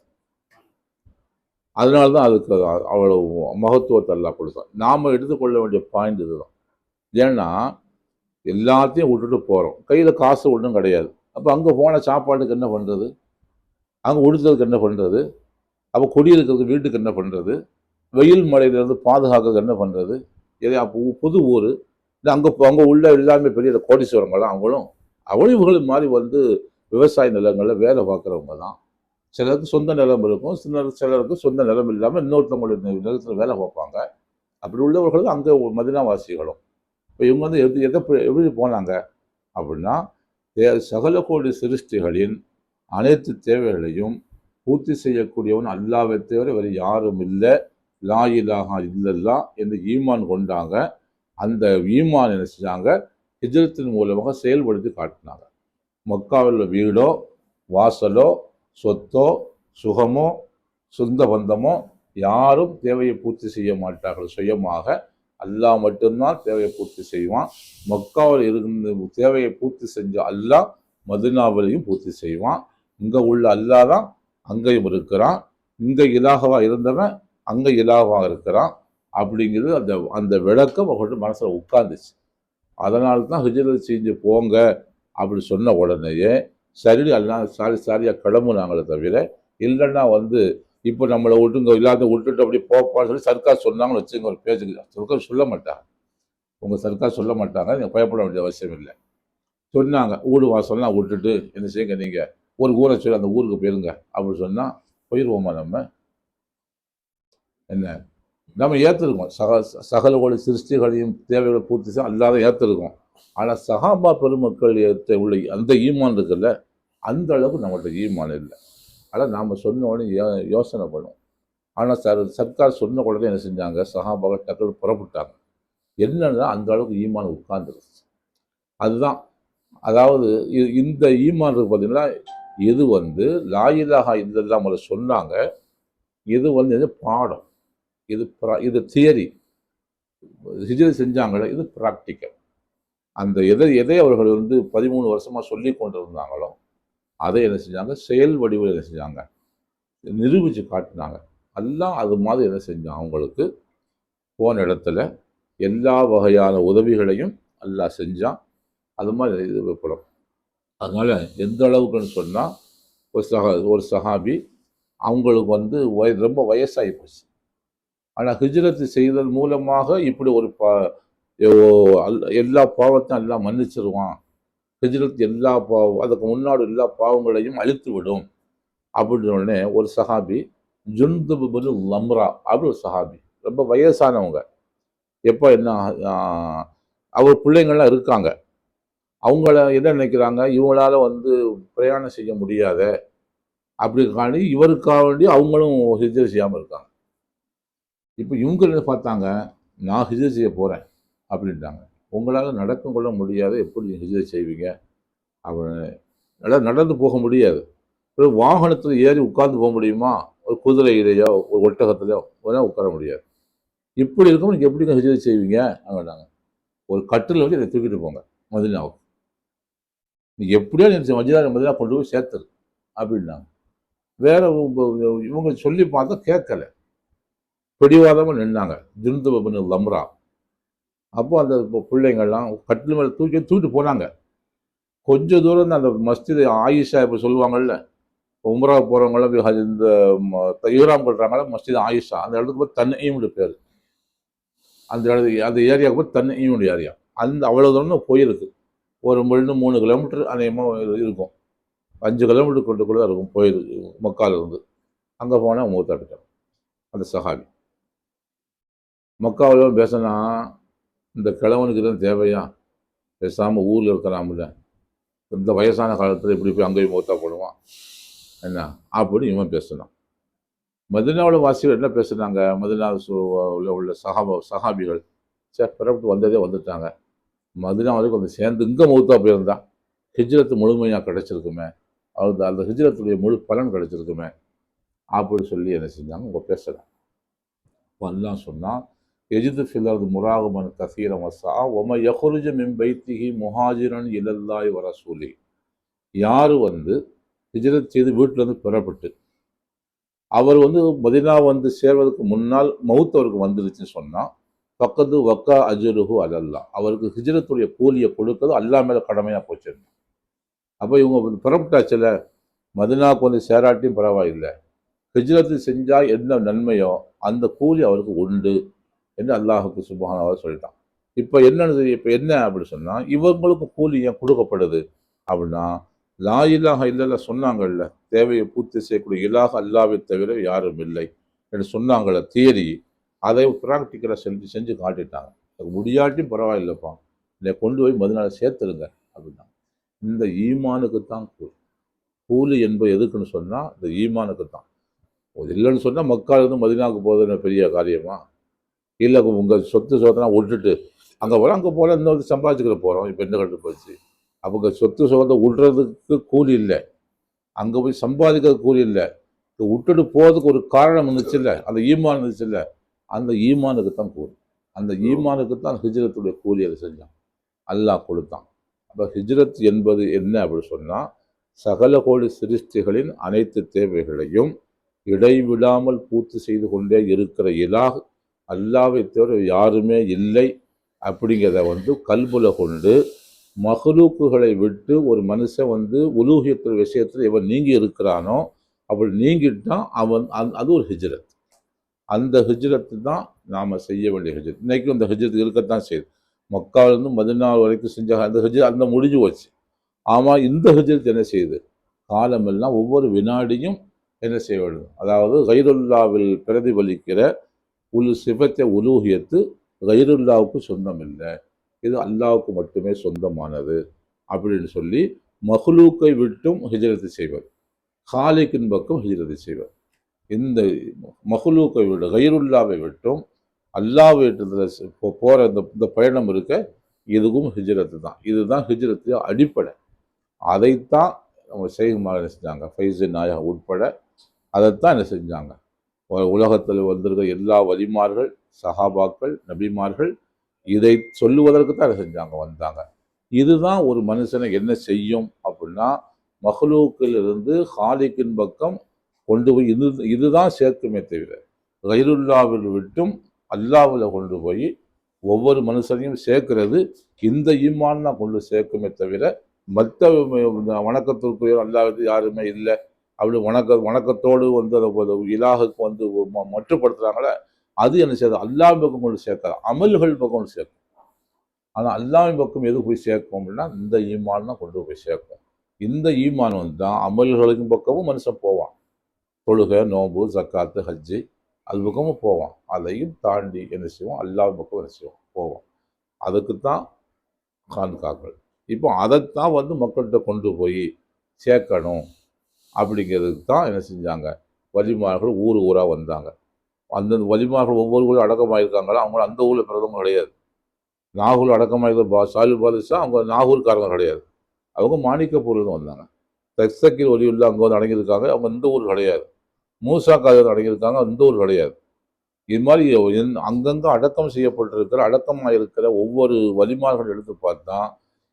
அதனால தான் அதுக்கு அவ்வளவு மகத்துவத்தை அல்லாஹ் கொடுத்தான். நாம் எடுத்துக்கொள்ள வேண்டிய பாயிண்ட் இதுதான். ஏன்னா எல்லாத்தையும் விட்டுட்டு போகிறோம், கையில் காசு ஒன்றும் கிடையாது. அப்போ அங்கே போன சாப்பாட்டுக்கு என்ன பண்ணுறது, அங்கே உடுத்துறதுக்கு என்ன பண்ணுறது, அப்போ குடியிருக்கிறதுக்கு வீட்டுக்கு என்ன பண்ணுறது, வெயில் மழையிலேருந்து பாதுகாக்கிறதுக்கு என்ன பண்ணுறது, புது ஊர் இல்லை, அங்கே உள்ள எல்லாமே பெரிய கோடீஸ்வரங்கள்லாம் அவங்களும் இவங்களும் மாதிரி விவசாய நிலங்களில் வேலை பார்க்குறவங்க தான். சிலருக்கு சொந்த நிலம் இருக்கும், சிலருக்கு சொந்த நிலம் இல்லாமல் இன்னொருத்தவங்களுடைய நிலத்தில் வேலை பார்ப்பாங்க. அப்படி உள்ளவர்களும் அங்கே மதினாவாசிகளும். இப்போ இவங்க எப்படி போனாங்க அப்படின்னா, சகல கோடி சிருஷ்டிகளின் அனைத்து தேவைகளையும் பூர்த்தி செய்யக்கூடியவன் அல்லாஹ்வை தவிர வேறு யாரும் இல்லை, லா இலாஹா இல்லல்லாஹ் என்று ஈமான் கொண்டாங்க. அந்த ஈமான் என்ன செஞ்சாங்க, ஹிஜ்ரத்தின் மூலமாக செயல்படுத்தி காட்டினாங்க. மக்காவில் வீடோ வாசலோ சொத்தோ சுகமோ சொந்த பந்தமோ யாரும் தேவையை பூர்த்தி செய்ய மாட்டார்கள். சுயமாக அல்லாஹ் மட்டும்தான் தேவையை பூர்த்தி செய்வான். மக்காவில் இருந்து தேவையை பூர்த்தி செஞ்ச அல்லாஹ் மதினாவிலையும் பூர்த்தி செய்வான். இங்கே உள்ள அல்லாஹ் தான் அங்கேயும் இருக்கிறான். இங்கே இலாகவாக இருந்தவன் அங்கே இலாகவாக இருக்கிறான். அப்படிங்கிறது அந்த விளக்கம் அவங்கள்ட்ட மனசில் உட்கார்ந்துச்சு. அதனால தான் ஹிஜ்ரத் செஞ்சு போங்க அப்படி சொன்ன உடனேயே சரி எல்லாம் சாரியாக கிளம்புனாங்களே தவிர, இல்லைன்னா இப்போ நம்மளை விட்டுங்க இல்லாத விட்டுட்டு அப்படி போப்பான்னு சொல்லி சர்க்கார் சொன்னாங்கன்னு வச்சுங்க, ஒரு பேச்சுக்கு சர்க்கார் சொல்ல மாட்டாங்க. உங்கள் சர்க்கார் சொல்ல மாட்டாங்க, நீங்கள் பயப்பட வேண்டிய அவசியம் இல்லை. சொன்னாங்க ஊடு வாசல்லாம் விட்டுட்டு என்ன செய்யுங்க, நீங்கள் ஒரு ஊரை சொல்லி அந்த ஊருக்கு போயிருங்க அப்படின்னு சொன்னால் போயிடுவோமா? நம்ம ஏற்றிருக்கோம். சகல கோடி சிருஷ்டிகளையும் தேவைகளை பூர்த்தி செய்ய அல்லாத ஏற்றிருக்கோம். ஆனால் சஹாபா பெருமக்கள் ஏற்ற உள்ள அந்த ஈமான் இருக்குல்ல, அந்த அளவுக்கு நம்மள்ட்ட ஈமான் இல்லை. ஆனால் நாம் சொன்ன உடனே யோசனை பண்ணுவோம். ஆனால் சர்க்கார் சொன்ன உடனே என்ன செஞ்சாங்க, சஹாபாக்கள் டக்குனு புறப்பட்டாங்க. என்னன்னா அந்த அளவுக்கு ஈமான் உட்கார்ந்துருச்சு. அதுதான், அதாவது இந்த ஈமான் இருக்கு பார்த்தீங்கன்னா, இது லா இலாஹா இல்லல்லாஹ் முதல்ல சொன்னாங்க. இது பாடம், இது தியரி. ஹிஜ்ரத் செஞ்சாங்களே இது ப்ராக்டிக்கல். அந்த எதை அவர்கள் 13 வருஷமாக சொல்லி கொண்டு இருந்தாங்களோ அதை என்ன செஞ்சாங்க, செயல் வடிவில் என்ன செஞ்சாங்க, நிரூபித்து காட்டினாங்க. எல்லாம் அது மாதிரி என்ன செஞ்சாங்க, அவங்களுக்கு போன இடத்துல எல்லா வகையான உதவிகளையும் அல்லாஹ் செஞ்சான். அது மாதிரி இது வைப்படும். அதனால எந்த அளவுக்குன்னு சொன்னால் ஒரு சஹாபி அவங்களுக்கு வந்து ரொம்ப வயசாகி போச்சு. ஆனால் ஹிஜ்ரத்து செய்தல் மூலமாக இப்படி ஒரு எல்லா பாவத்தையும் எல்லாம் மன்னிச்சிருவான். ஹிஜ்ரத் எல்லா அதுக்கு முன்னாடி எல்லா பாவங்களையும் அழித்து விடும் அப்படின்ற உடனே ஒரு சஹாபி ஜுந்துப் பின் லம்ரா அப்படி ஒரு சஹாபி, ரொம்ப வயசானவங்க. எப்போ என்ன அவர் பிள்ளைங்கள்லாம் இருக்காங்க. அவங்கள என்ன நினைக்கிறாங்க, இவங்களால வந்து பிரயாணம் செய்ய முடியாத அப்படிக்காண்டி இவருக்காக வேண்டி அவங்களும் ஹிஜ்ரத் செய்யாமல் இருக்காங்க. இப்போ இவங்க என்ன பார்த்தாங்க, நான் ஹிஜ்ரத் செய்ய போகிறேன் அப்படின்ட்டாங்க. உங்களால் நடக்க கொள்ள முடியாத எப்படி ஹிஜ்ரத் செய்வீங்க அப்படின்னு. நடந்து போக முடியாது. ஒரு வாகனத்தில் ஏறி உட்கார்ந்து போக முடியுமா? ஒரு குதிரையிலையோ ஒரு ஒட்டகத்திலையோ உட்கார முடியாது. இப்படி இருக்கும் நீங்கள் எப்படிங்க ஹிஜ்ரத் செய்வீங்க அப்படின்னாங்க. ஒரு கட்டில் வச்சு என்னை தூக்கிட்டு போங்க மதீனாவுக்கு. நீங்கள் எப்படியோ மதீனா கொண்டு போய் சேர்த்துரு அப்படின்னாங்க. வேற இவங்க சொல்லி பார்த்தா கேட்கல, பிடிவாதமாக நின்னாங்க ஜுந்துப் பின் லம்ரா. அப்போ அந்த பிள்ளைங்கள்லாம் கட்டில் மேலே தூக்கிட்டு போனாங்க. கொஞ்சம் தூரம் அந்த மஸ்ஜித் ஆயிஷா இப்போ சொல்லுவாங்கல்ல, உம்ரா போகிறவங்களாம் இந்த இஹ்ராம் பண்ணுறாங்களா மஸ்ஜித் ஆயிஷா, அந்த இடத்துக்கு போய் தன்ஈமுடைய பேர். அந்த ஏரியாவுக்கு போய் தன்ஈமுடைய ஏரியா. அந்த அவ்வளோ தூரம் போயிருக்கு. ஒரு 3 கிலோமீட்டர் அதிகமாக இருக்கும். 5 கிலோமீட்டர் கொண்டு கூட இருக்கும் போயிருக்கு மக்காவிலிருந்து. அங்கே போனால் மூத்தாப்பிட்டாங்க அந்த சஹாபி. மக்காவில் பேசினா இந்த கிழவனுக்கு தான் தேவையா, பேசாமல் ஊரில் இருக்கிறாமல, இந்த வயசான காலத்தில் இப்படி போய் அங்கேயும் மூத்தா போடுவான் என்ன அப்படின்னு இவன் பேசினான். மதீனாவில் வாசிகள் என்ன பேசுனாங்க, மதீனாவில் உள்ள சஹாபிகள் சரி பிறப்பிட்டு வந்ததே வந்துட்டாங்க, மதீனா வரைக்கும் வந்து சேர்ந்து இங்கே மௌத்தா போயிருந்தா ஹிஜ்ரத்து முழுமையாக கிடைச்சிருக்குமே, அவருக்கு அந்த ஹிஜ்ரத்துடைய முழு பலன் கிடைச்சிருக்குமே அப்படின்னு சொல்லி என்ன செஞ்சாங்க உங்கள் பேசுகிறாங்க. எல்லாம் சொன்னால் எஜிது ஃபில்லது முராகமன் கசீர மசா ஒம யஹுருஜ மின் பைத்திஹி முஹாஜிரன் இலல்லாய் வரசூலி. யார் வந்து ஹிஜ்ரத் செய்து வீட்டிலேருந்து பெறப்பட்டு அவர் வந்து மதீனா வந்து சேர்வதற்கு முன்னால் மவுத் அவருக்கு வந்துருச்சுன்னு சொன்னால் பக்கத்து வக்கா அஜுருஹு அல்லா, அவருக்கு ஹிஜ்ரத்துடைய கூலியை கொடுக்கறது அல்லா மேலே கடமையாக போச்சிருந்தோம். அப்போ இவங்க பெறப்பட்டாச்சில் மதீனாவுக்கு வந்து சேராட்டியும் பரவாயில்லை, ஹிஜ்ரத்து செஞ்சால் என்ன நன்மையோ அந்த கூலி அவருக்கு உண்டு என்று அல்லாஹுக்கு சுப்ஹானஹு சொல்லிட்டான். இப்போ என்ன அப்படி சொன்னால் இவங்களுக்கு கூலி ஏன் கொடுக்கப்படுது அப்படின்னா, லா இலாஹ இல்லல்லாஹ் சொன்னாங்கல்ல, தேவையை பூர்த்தி செய்யக்கூடிய இலாஹ அல்லாவை தவிர யாரும் இல்லை என்று சொன்னாங்கள்ல தியரி, அதை ப்ராக்டிக்கலாக செஞ்சு காட்டிட்டாங்க. அது முடியாட்டியும் பரவாயில்லைப்பா, இதை கொண்டு போய் மதீனாவில் சேர்த்துருங்க அப்படின்னா. இந்த ஈமானுக்கு தான் கூலி என்பது எதுக்குன்னு சொன்னால் இந்த ஈமானுக்கு தான். இல்லைன்னு சொன்னால் மக்காலிருந்து மதீனாவுக்கு போகுதுன்னு பெரிய காரியமா? இல்லை உங்கள் சொத்தெல்லாம் விட்டுட்டு அங்கே போல இன்னொரு சம்பாதிச்சுக்கிற போகிறோம். இப்போ என்ன கட்டு போச்சு, அவங்க சொத்தை விடுறதுக்கு கூலி இல்லை, அங்கே போய் சம்பாதிக்கிறது கூலி இல்லை, விட்டுட்டு போகிறதுக்கு ஒரு காரணம் இருந்துச்சு இல்லை, அந்த ஈமான் இருந்துச்சு இல்லை, அந்த ஈமானுக்கு தான் கூலி. அந்த ஈமானுக்கு தான் ஹிஜ்ரத்துடைய கூலி அதை செஞ்சான், அல்லாஹ் கொடுத்தான். அப்போ ஹிஜ்ரத் என்பது என்ன அப்படின்னு சொன்னால் சகல கோடி சிருஷ்டிகளின் அனைத்து தேவைகளையும் இடைவிடாமல் பூர்த்தி செய்து கொண்டே இருக்கிற இலாஹ் அல்லாவை தவிர யாருமே இல்லை அப்படிங்கிறத வந்து கல்புல கொண்டு மஹ்லூக்குகளை விட்டு ஒரு மனுஷன் வந்து உலூஹியத்து விஷயத்தில் இவன் நீங்கி இருக்கிறானோ அப்படி நீங்கிட்டான் அவன் அது ஒரு ஹிஜ்ரத். அந்த ஹிஜ்ரத்து தான் நாம் செய்ய வேண்டிய ஹிஜ்ரத். இன்றைக்கும் அந்த ஹிஜ்ரத் இருக்கத்தான் செய்யுது. மக்காவிலிருந்து மதீனா வரைக்கும் செஞ்ச அந்த ஹிஜ்ரத் அந்த முடிஞ்சு போச்சு. ஆமாம், இந்த ஹிஜ்ரத் என்ன செய்யுது, காலமெல்லாம் ஒவ்வொரு வினாடியும் என்ன செய்ய வேண்டும், அதாவது கைருல்லாவில் பிரதிபலிக்கிற சிபத்தை உலூகியத்து கைருல்லாவுக்கு சொந்தம் இல்லை, இது அல்லாவுக்கு மட்டுமே சொந்தமானது அப்படின்னு சொல்லி மஹ்லூக்கை விட்டும் ஹிஜ்ரத்து செய்வது, ஹாலிக்கின் பக்கம் ஹிஜ்ரத்து செய்வது. இந்த மஹ்லூக்கை விட கைருல்லாவை விட்டும் அல்லாஹ் போகிற இந்த பயணம் இருக்க இதுவும் ஹிஜ்ரத்து தான். இதுதான் ஹிஜ்ரத்து அடிப்படை. அதைத்தான் நம்ம செய்குமாறு என்ன செஞ்சாங்க, ஃபைஸு நாயா உட்பட அதைத்தான் என்ன செஞ்சாங்க. உலகத்தில் வந்திருக்க எல்லா வலிமார்கள், சஹாபாக்கள், நபிமார்கள் இதை சொல்லுவதற்கு தான் என்ன செஞ்சாங்க, வந்தாங்க. இதுதான் ஒரு மனுஷனை என்ன செய்யும் அப்படின்னா மஹ்லூக்கில் இருந்து ஹாலிக்கின் பக்கம் கொண்டு போய் இதுதான் சேர்க்குமே தவிர கைருல்லாவில் விட்டும் அல்லாவில் கொண்டு போய் ஒவ்வொரு மனுஷனையும் சேர்க்கிறது இந்த ஈமான் தான் கொண்டு சேர்க்குமே தவிர மற்ற வணக்கத்திற்குரிய அல்லாஹ் யாருமே இல்லை அப்படி வணக்கத்தோடு வந்து அதை இலாகுக்கு வந்து மட்டுப்படுத்துறாங்களே, அது என்ன செய்யாது, அல்லாஹ் பக்கம் கொண்டு சேர்க்காது, அமல்கள் பக்கம் கொண்டு சேர்க்கும். ஆனால் அல்லாஹ்வின் பக்கம் எது போய் சேர்க்கும் அப்படின்னா இந்த ஈமான் தான் கொண்டு போய் சேர்க்கும். இந்த ஈமான் வந்து தான் அமல்களின் பக்கமும் மனுஷன் போவான். தொழுகை, நோம்பு, ஜக்காத்து, ஹஜ்ஜு அது பக்கமும் போவான். அதையும் தாண்டி என்ன செய்வோம், அல்லாஹ் பக்கம் என்ன செய்வோம், போவோம். அதுக்கு தான் கான்காக்கள். இப்போ அதைத்தான் வந்து மக்கள்கிட்ட கொண்டு போய் சேர்க்கணும் அப்படிங்கிறதுக்கு தான் என்ன செஞ்சாங்க, வலிமார்கள் ஊர் ஊராக வந்தாங்க. அந்தந்த வலிமார்கள் ஒவ்வொரு ஊரில் அடக்கமாயிருக்காங்களோ அவங்க அந்த ஊரில் பிறந்தவங்க கிடையாது. நாகூர் அடக்கமாயிருக்க சாலு பாதுஷா அவங்க நாகூர்காரங்க கிடையாது, அவங்க மாணிக்கப்பூர்லேருந்து வந்தாங்க. தக்சக்கீர் ஒலியுள்ள அங்கே வந்து அடங்கியிருக்காங்க, அவங்க இந்த ஊர் கிடையாது. மூசா காதர் அடங்கியிருக்காங்க, இந்த ஊர் கிடையாது. இது மாதிரி அங்கங்கே அடக்கம் செய்யப்பட்டிருக்கிற அடக்கமாக இருக்கிற ஒவ்வொரு வலிமார்கள் எடுத்து பார்த்தா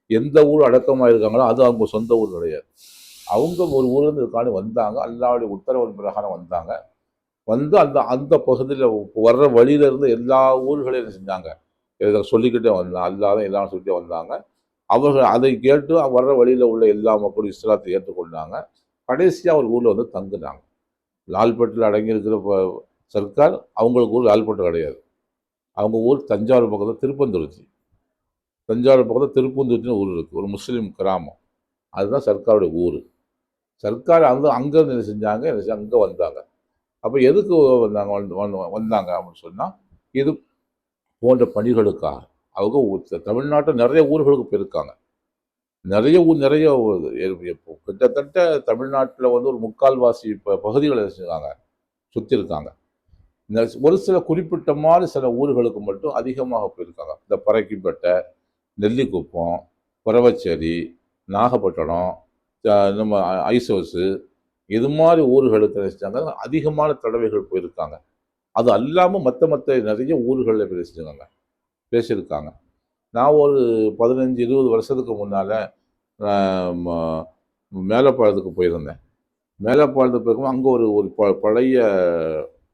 எந்த ஊர் அடக்கமாக இருக்காங்களோ அது அவங்க சொந்த ஊர் கிடையாது. அவங்க ஒரு ஊர்லேருந்து இதுக்காண்டி வந்தாங்க, அல்லாவுடைய உத்தரவின் பிரகாரம் வந்தாங்க. வந்து அந்த அந்த பகுதியில் வர்ற வழியிலேருந்து எல்லா ஊர்களையும் என்ன செஞ்சாங்க, இதை சொல்லிக்கிட்டே வந்தாங்க, அல்லாத எல்லாம் சொல்லிட்டே வந்தாங்க. அவர்கள் அதை கேட்டு வர்ற வழியில் உள்ள எல்லா மக்களும் இஸ்லாத்தை ஏற்றுக்கொண்டாங்க. கடைசியாக ஒரு ஊரில் வந்து தங்குனாங்க. லால்பட்டில் அடங்கியிருக்கிற சர்க்கார் அவங்களுக்கு ஊர் லால்பட்டு கிடையாது, அவங்க ஊர் தஞ்சாவூர் பக்கத்தில் திருப்பந்துருத்தி. தஞ்சாவூர் பக்கத்தில் திருப்பந்துருத்தின்னு ஊர் இருக்குது, ஒரு முஸ்லீம் கிராமம். அதுதான் சர்க்காருடைய ஊர். சர்க்கார் அங்கே என்ன செஞ்சாங்க, அங்கே வந்தாங்க. அப்போ எதுக்கு வந்தாங்க அப்படின்னு சொன்னால் இது போன்ற பணிகளுக்காக. அவங்க தமிழ்நாட்டில் நிறைய ஊர்களுக்கு போயிருக்காங்க. நிறைய கிட்டத்தட்ட தமிழ்நாட்டில் வந்து ஒரு முக்கால்வாசி பகுதிகளை செஞ்சுருக்காங்க, சுற்றிருக்காங்க. ஒரு சில குறிப்பிட்ட மாதிரி சில ஊர்களுக்கு மட்டும் அதிகமாக போயிருக்காங்க. இந்த பறக்கிப்பேட்டை, நெல்லிக்குப்பம், புறவச்சேரி, நாகப்பட்டினம், நம்ம ஐசோஸு, இது மாதிரி ஊர்களுக்கு நினைச்சாங்க அதிகமான தடவைகள் போயிருக்காங்க. அது அல்லாமல் மற்ற நிறைய ஊர்களில் பேசியிருக்காங்க. நான் ஒரு 15-20 வருஷத்துக்கு முன்னால் மேலப்பாளத்துக்கு போயிருந்தேன். மேலப்பாளத்துக்கு போயிருக்கும் அங்கே ஒரு பழைய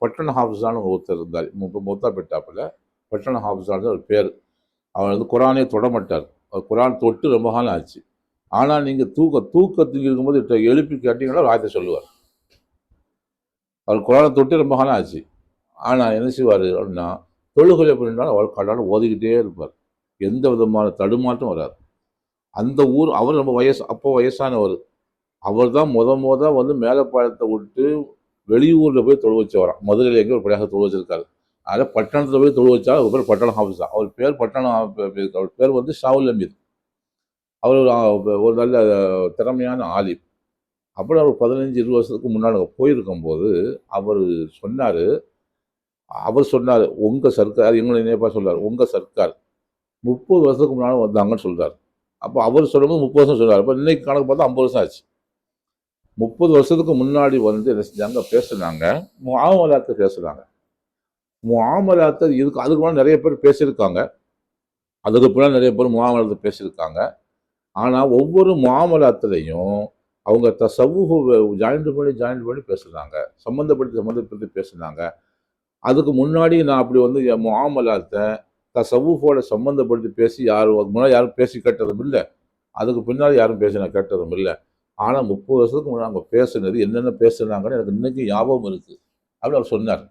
பட்டண ஹாஃபிஸான ஒருத்தர் இருந்தார், மொத்தாப்பேட்டாப்பில் பட்டண ஹாஃபிஸான ஒரு பேர். அவர் வந்து குரானே தொடமாட்டார், அவர் குரான் தொட்டு ரொம்ப காலம் ஆச்சு. ஆனால் நீங்கள் தூக்கத்துக்கு இருக்கும்போது எழுப்பி கேட்டீங்கன்னா ராயத்தை சொல்லுவார். அவர் குரானை தொட்டு ரொம்ப காலம் ஆச்சு. ஆனால் என்ன செய்வார் அப்படின்னா தொழுகை அப்படின்னாலும் அவர் கடவுள் ஓதிக்கிட்டே இருப்பார், எந்த விதமான தடுமாற்றம் வராது. அந்த ஊர் அவர் ரொம்ப அப்போ வயசானவர். அவர் தான் வந்து மேலப்பாளையத்தை விட்டு வெளியூரில் போய் தொழு வச்சு வரான். மதுரையில் எங்கே ஒரு படியாக தொழு வச்சிருக்காரு. அதில் பட்டணத்தில் போய் தொழு வச்சா அவர் பேர் பட்டண ஹாஃபிஸா. அவர் பேர் வந்து ஷாவுல் அமீர். அவர் ஒரு நல்ல திறமையான ஆலிம். அப்புறம் அவர் 15-20 வருஷத்துக்கு முன்னாடி போயிருக்கும்போது அவர் சொன்னார் உங்கள் சர்க்கார் எங்களை நினைப்பா சொல்றார், உங்கள் சர்க்கார் 30 வருஷத்துக்கு முன்னாடி வந்தாங்கன்னு சொல்கிறார். அப்போ அவர் சொல்லும்போது 30 வருஷம் சொல்கிறார். அப்போ இன்னைக்கு கணக்கு பார்த்தா 50 வருஷம் ஆச்சு. 30 வருஷத்துக்கு முன்னாடி வந்து என்ன செஞ்சாங்க, பேசுனாங்க, முஆமலாத்தை பேசுனாங்க. முஆமலாத்தை அதுக்கு முன்னாடி நிறைய பேர் பேசியிருக்காங்க, அதுக்கு பின்னாடி நிறைய பேர் முஆமலாத்தை பேசியிருக்காங்க. ஆனால் ஒவ்வொரு முஆமலாத்துலையும் அவங்க தஸவ்வுஃப் ஜாயிண்ட் பண்ணி பேசுனாங்க, சம்மந்தப்படுத்தி பேசுனாங்க. அதுக்கு முன்னாடி நான் அப்படி வந்து முஆமலாத்தை தஸவ்வுஃபோட சம்மந்தப்படுத்தி பேசி முன்னாடி யாரும் பேசி கேட்டதும் இல்லை, அதுக்கு பின்னாடி யாரும் கேட்டதும் இல்லை. ஆனால் 30 வருஷத்துக்கு முன்னாடி அவங்க பேசுனது என்னென்ன பேசுனாங்கன்னு எனக்கு இன்னைக்கு ஞாபகம் இருக்குது அப்படின்னு அவர் சொன்னார்.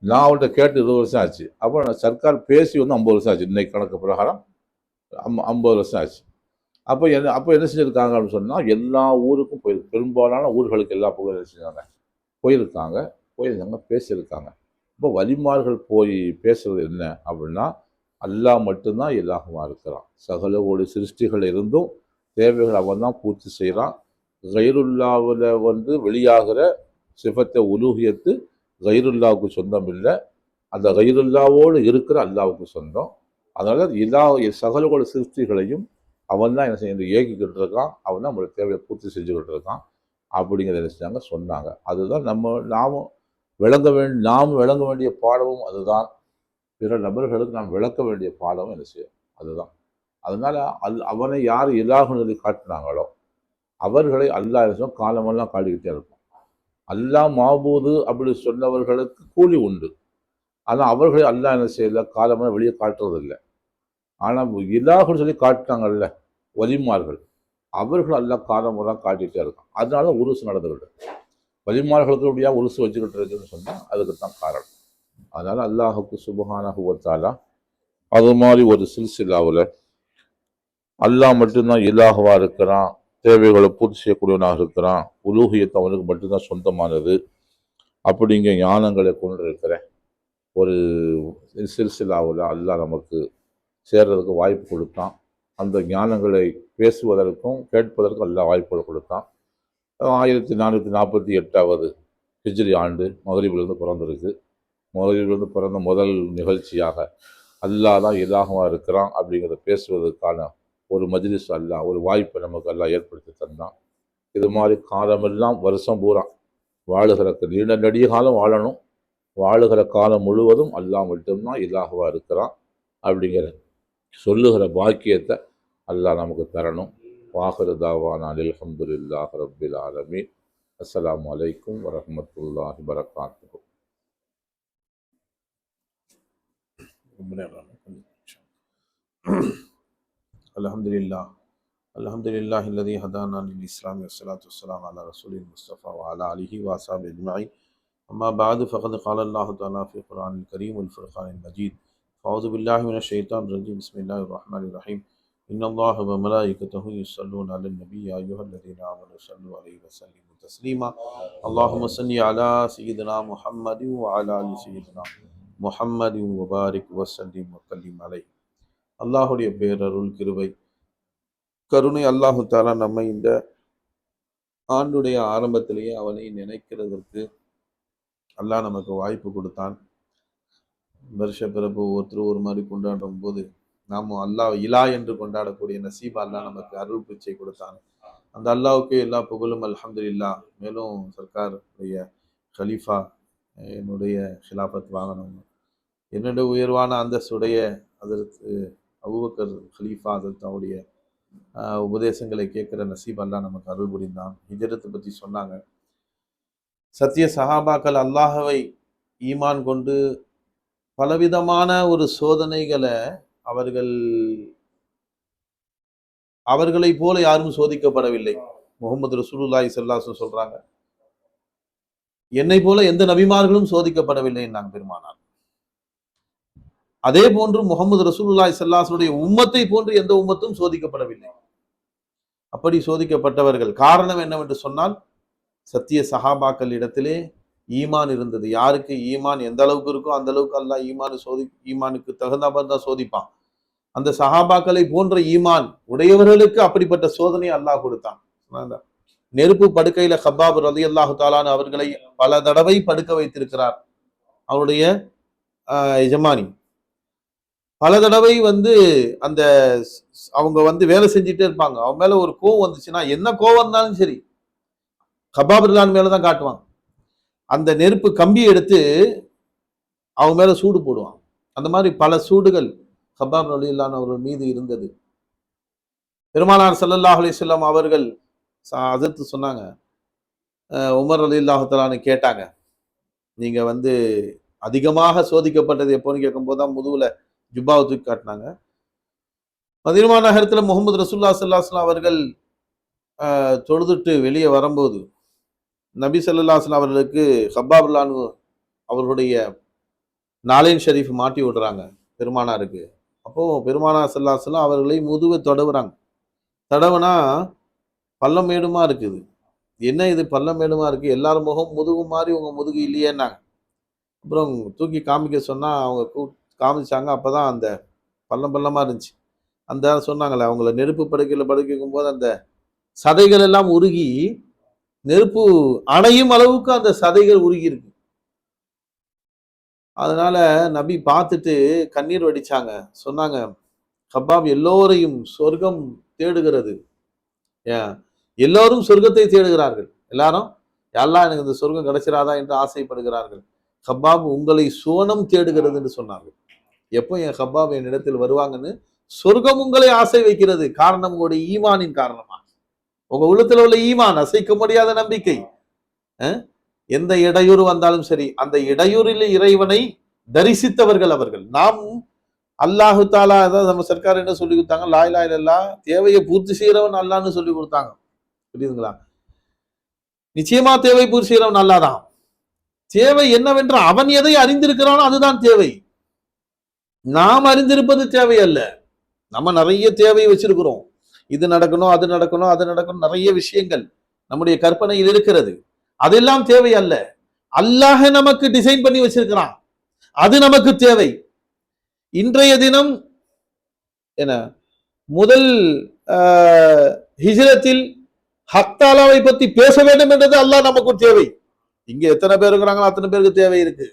நான் அவர்கிட்ட கேட்டு 20 வருஷம் ஆச்சு. அப்போ சர்க்கார் பேசி வந்து 50 வருஷம் ஆச்சு, இன்னைக்கு கணக்கு பிரகாரம் 50 வருஷம் ஆச்சு. அப்போ என்ன செஞ்சுருக்காங்க அப்படின்னு சொன்னால் எல்லா ஊருக்கும் பெரும்பாலான ஊர்களுக்கு எல்லா பகுதியும் என்ன செஞ்சாங்க, போயிருந்தாங்க, பேசியிருக்காங்க. இப்போ வலிமார்கள் போய் பேசுறது என்ன அப்படின்னா அல்லாஹ் மட்டும்தான் எல்லாகமாக இருக்கிறான், சகல ஒரு சிருஷ்டிகள் இருந்தும் தேவைகள் அவன் தான் பூர்த்தி செய்கிறான். கைருல்லாவில் வந்து வெளியாகிற சிஃபத்தை உலூகியத்து கைருல்லாவுக்கு சொந்தம் இல்லை, அந்த கைருல்லாவோடு இருக்கிற அல்லாவுக்கு சொந்தம். அதனால் சகலோட சிருஷ்டிகளையும் அவன் தான் என்ன செய்ய இயக்கிக்கிட்டு இருக்கான், அவன் தான் நம்மளுடைய தேவையை பூர்த்தி செஞ்சுக்கிட்டு இருக்கான் அப்படிங்கிறத நினைச்சாங்க, சொன்னாங்க. அதுதான் நாம் விளங்க வேண்டிய பாடமும் அதுதான், பிற நபர்களுக்கு நாம் விளக்க வேண்டிய பாடமும் என்ன செய்யும் அதுதான். அதனால் அவனை யார் இலாகுனதை காட்டினாங்களோ அவர்களை அல்லாஹ் காலமெல்லாம் காட்டிக்கிட்டே இருக்கும். அல்லாஹ் மாபூது அப்படி சொன்னவர்களுக்கு கூலி உண்டு, ஆனால் அவர்களை அல்லாஹ் என்ன செய்யல, காலமெல்லாம் வெளியே காட்டுறதில்லை. ஆனால் இலாகுன்னு சொல்லி காட்டினாங்கல்ல, வலிமார்கள் அவர்கள் அல்லாஹ் காரணமெல்லாம் காட்டிகிட்டே இருக்கான். அதனால உருசு நடந்துக்கிட்டு வலிமார்களுக்கு அப்படியா உருசு வச்சுக்கிட்டு இருக்குன்னு சொன்னால் அதுக்கு தான் காரணம். அதனால் அல்லாஹுக்கு சுப்ஹானஹு வ தஆலா அது மாதிரி ஒரு சில்சிலாவில் அல்லாஹ் மட்டும்தான் இலாஹவா இருக்கிறான், தேவைகளை பூர்த்தி செய்யக்கூடியவனாக இருக்கிறான், உலூஹியத் அவனுக்கு மட்டும்தான் சொந்தமானது அப்படிங்கிற ஞானங்களை கொண்டிருக்கிற ஒரு சில்சிலாவில் அல்லாஹ் நமக்கு சேர்றதுக்கு வாய்ப்பு கொடுத்தான். அந்த ஞானங்களை பேசுவதற்கும் கேட்பதற்கும் அல்லாஹ் வாய்ப்புகளை கொடுத்தான். 1448 ஹிஜ்ரி ஆண்டு மகரிபிலிருந்து பிறந்திருக்கு. மகரிபிலிருந்து பிறந்த முதல் நிகழ்ச்சியாக அல்லாஹ் தான் இலாஹவா இருக்கிறான் அப்படிங்கிறத பேசுவதற்கான ஒரு மஜ்லிஸ் அல்லாஹ் ஒரு வாய்ப்பை நமக்கு அல்லாஹ் ஏற்படுத்தி தந்தான். இது மாதிரி காலமெல்லாம் வருஷம் பூரா வாழுகிற நீண்ட நெடிய காலம் வாழணும், வாழுகிற காலம் முழுவதும் அல்லாஹ் மட்டும்தான் இலாஹவா இருக்கிறான் அப்படிங்கிற சொல்லுகிற பாக்கியத்தை அல்லாஹ் நமக்கு தரணும். வாஹிரு தாவானா அல்ஹம்துலில்லாஹி ரப்பில் ஆலமீன். அஸ்ஸலாமு அலைக்கும் வரஹ்மத்துல்லாஹி வபரகாத்துஹு. அல்ஹம்துலில்லாஹ் அல்லதி ஹதானா லில் இஸ்லாமி வஸ்ஸலாத்து வஸ்ஸலாமு அலா ரசூலில் முஸ்தஃபா வ அலா ஆலிஹி வ அஸ்ஹாபிஹி அஜ்மஈன். அம்மா பஅது ஃபகத் கால அல்லாஹு தஆலா ஃபீ குர்ஆனில் கரீம் வல் ஃபுர்கானில் மஜீத். அஊது பில்லாஹி மினஷ் ஷைத்தானிர் ரஜீம். பிஸ்மில்லாஹிர் ரஹ்மானிர் ரஹீம். இன்னல்லாஹ வ மலாயிகத்தஹு யுஸல்லூன அலன் நபி யா அய்யுஹல்லதீன ஆமனூ ஸல்லூ அலைஹி வ ஸல்லிமு தஸ்லீமா. அல்லாஹும்ம ஸல்லி அலா சய்யிதினா முஹம்மதின் வ அலா ஆலி சய்யிதினா முஹம்மதின் வ பாரிக் வ ஸல்லிம் வ கல்லிம் அலைஹி. அல்லாஹுடைய பேரருள் கிருபை கருணை அல்லாஹு தஆலா நம்மை இந்த ஆண்டுடைய ஆரம்பத்திலேயே அவனை நினைக்கிறதற்கு அல்லாஹ் நமக்கு வாய்ப்பு கொடுத்தான். வருஷ பிறப்பு ஒருத்தர் ஒரு மாதிரி கொண்டாடும் போது நாம் அல்லாஹ் இலா என்று கொண்டாடக்கூடிய நசீபா அல்லாஹ் நமக்கு அருள் பிச்சை கொடுத்தான். அந்த அல்லாஹ்வுக்கு எல்லா புகழும் அல்ஹம்துலில்லாஹ். மேலும் சர்க்காருடைய கலீஃபா என்னுடைய ஹிலாஃபத் வாங்கணும், என்னுடைய உயர்வான அந்தஸ்துடைய அதற்கு அபூபக்கர் கலீஃபா அதற்கு அவருடைய உபதேசங்களை கேட்குற நசீப் அல்லாஹ் நமக்கு அருள் புரிந்தான். ஹிஜ்ரத்தை பற்றி சொன்னாங்க. சத்திய சஹாபாக்கள் அல்லாஹவை ஈமான் கொண்டு பலவிதமான ஒரு சோதனைகளை அவர்களை போல யாரும் சோதிக்கப்படவில்லை. முகமது ரசூலுல்லாஹி ஸல்லல்லாஹு அலைஹி வஸல்லம் சொல்றாங்க, என்னை போல எந்த நபிமார்களும் சோதிக்கப்படவில்லை நாங்கள் பெருமானார். அதே போன்று முகமது ரசூலுல்லாஹி ஸல்லல்லாஹு அலைஹி வஸல்லம் உம்மத்தை போன்று எந்த உம்மத்தும் சோதிக்கப்படவில்லை. அப்படி சோதிக்கப்பட்டவர்கள் காரணம் என்னவென்று சொன்னால் சத்திய சஹாபாக்கள் இடத்திலே ஈமான் இருந்தது. யாருக்கு ஈமான் எந்த அளவுக்கு இருக்கோ அந்த அளவுக்கு அல்லாஹ் ஈமானுக்கு தகுந்தவர் தான் சோதிப்பான். அந்த சஹாபாக்களை போன்ற ஈமான் உடையவர்களுக்கு அப்படிப்பட்ட சோதனை அல்லாஹ் கொடுத்தான். நெருப்பு படுக்கையில கப்பாப் ரலியல்லாஹு தஆலா அவர்களை பல தடவை படுக்க வைத்திருக்கிறார். அவருடைய எஜமானி பல தடவை அந்த அவங்க வேலை செஞ்சுட்டே இருப்பாங்க. அவங்க மேல ஒரு கோவம் வந்துச்சுன்னா, என்ன கோவம் இருந்தாலும் சரி கபாப் ரலியல்லாஹு மேலதான் காட்டுவாங்க. அந்த நெருப்பு கம்பி எடுத்து அவங்க மேல சூடு போடுவாங்க. அந்த மாதிரி பல சூடுகள் கபாப் ரலியல்லாஹு அவர்கள் மீது இருந்தது. பெருமானார் ஸல்லல்லாஹு அலைஹி வஸல்லம் அவர்கள் அதற்கு சொன்னாங்க, உமர் ரலியல்லாஹு தஆலா கேட்டாங்க, நீங்க அதிகமாக சோதிக்கப்பட்டது எப்போன்னு கேட்கும்போது தான் முதுகுல ஜுப்பாவை தூக்கி காட்டினாங்க. மதீனா நகரத்துல முகமது ரசூலுல்லாஹி ஸல்லல்லாஹு அலைஹி வஸல்லம் அவர்கள் தொழுதுட்டு வெளியே வரும்போது நபி ஸல்லல்லாஹு அலைஹி வஸல்லம் அவர்களுக்கு கப்பாப் ரலியல்லாஹு அவர்களுடைய நாளைன் ஷரீஃப் மாட்டி விடுறாங்க பெருமானாருக்கு. அப்போ பெருமானார் ஸல்லல்லாஹு அலைஹி வஸல்லம் அவர்களை முதுவை தடவுறாங்க. தடவுனா பள்ளம் மேடுமா இருக்குது. என்ன இது பள்ளம் மேடுமா இருக்கு, எல்லாரும் முகம் முதுகு மாதிரி உங்க முதுகு இல்லையேன்னாங்க. அப்புறம் தூக்கி காமிக்க சொன்னா அவங்க காமிச்சாங்க. அப்பதான் அந்த பள்ளமா இருந்துச்சு. அந்த சொன்னாங்களே, அவங்கள நெருப்பு படுக்கையில படுக்க வைக்கும் போது அந்த சதைகள் எல்லாம் உருகி நெருப்பு அணையும் அளவுக்கு அந்த சதைகள் உருகி இருக்கு. அதனால நபி பார்த்துட்டு கண்ணீர் வடிச்சாங்க. சொன்னாங்க, கப்பாப் எல்லோரையும் சொர்க்கம் தேடுகிறது. ஏன் எல்லோரும் சொர்க்கத்தை தேடுகிறார்கள். எல்லாரும் யாரெல்லாம் எனக்கு இந்த சொர்க்கம் கிடைச்சிடாதா என்று ஆசைப்படுகிறார்கள். கப்பாப் உங்களை சுவனம் தேடுகிறது என்று சொன்னார்கள். எப்போ என் கப்பாப் என் இடத்தில் வருவாங்கன்னு சொர்க்கம் உங்களை ஆசை வைக்கிறது. காரணம் உங்களுடைய ஈமானின் காரணமா, உங்க உள்ளத்துல உள்ள ஈமான், அசைக்க முடியாத நம்பிக்கை. எந்த இடையூறு வந்தாலும் சரி அந்த இடையூறில் இறைவனை தரிசித்தவர்கள் அவர்கள். நாம் அல்லாஹு தாலா அதாவது நம்ம சர்க்கார் என்ன சொல்லி கொடுத்தாங்க, லா இலாஹ இல்லல்லாஹ் தேவையை பூர்த்தி செய்யறவன் அல்லான்னு சொல்லி கொடுத்தாங்க. புரியுதுங்களா? நிச்சயமா தேவை பூர்த்தி செய்யறவன் அல்லாதான். தேவை என்னவென்று அவன் எதை அறிந்திருக்கிறானோ அதுதான் தேவை. நாம் அறிந்திருப்பது தேவை அல்ல. நம்ம நிறைய தேவையை வச்சிருக்கிறோம். இது நடக்கணும், அது நடக்கணும், அது நடக்கணும், நிறைய விஷயங்கள் நம்முடைய கற்பனையில் இருக்கிறது. அதெல்லாம் தேவை அல்ல. அல்லாஹ் நமக்கு டிசைன் பண்ணி வச்சிருக்கிறான், அது நமக்கு தேவை. இன்றைய தினம் என்ன முதல் ஹிஜ்ரத்தில் ஹக்தாலாவை பத்தி பேச வேண்டும் என்றது அல்லாஹ் நமக்கு தேவை. இங்க எத்தனை பேர் இருக்கிறாங்களோ அத்தனை பேருக்கு தேவை இருக்கு.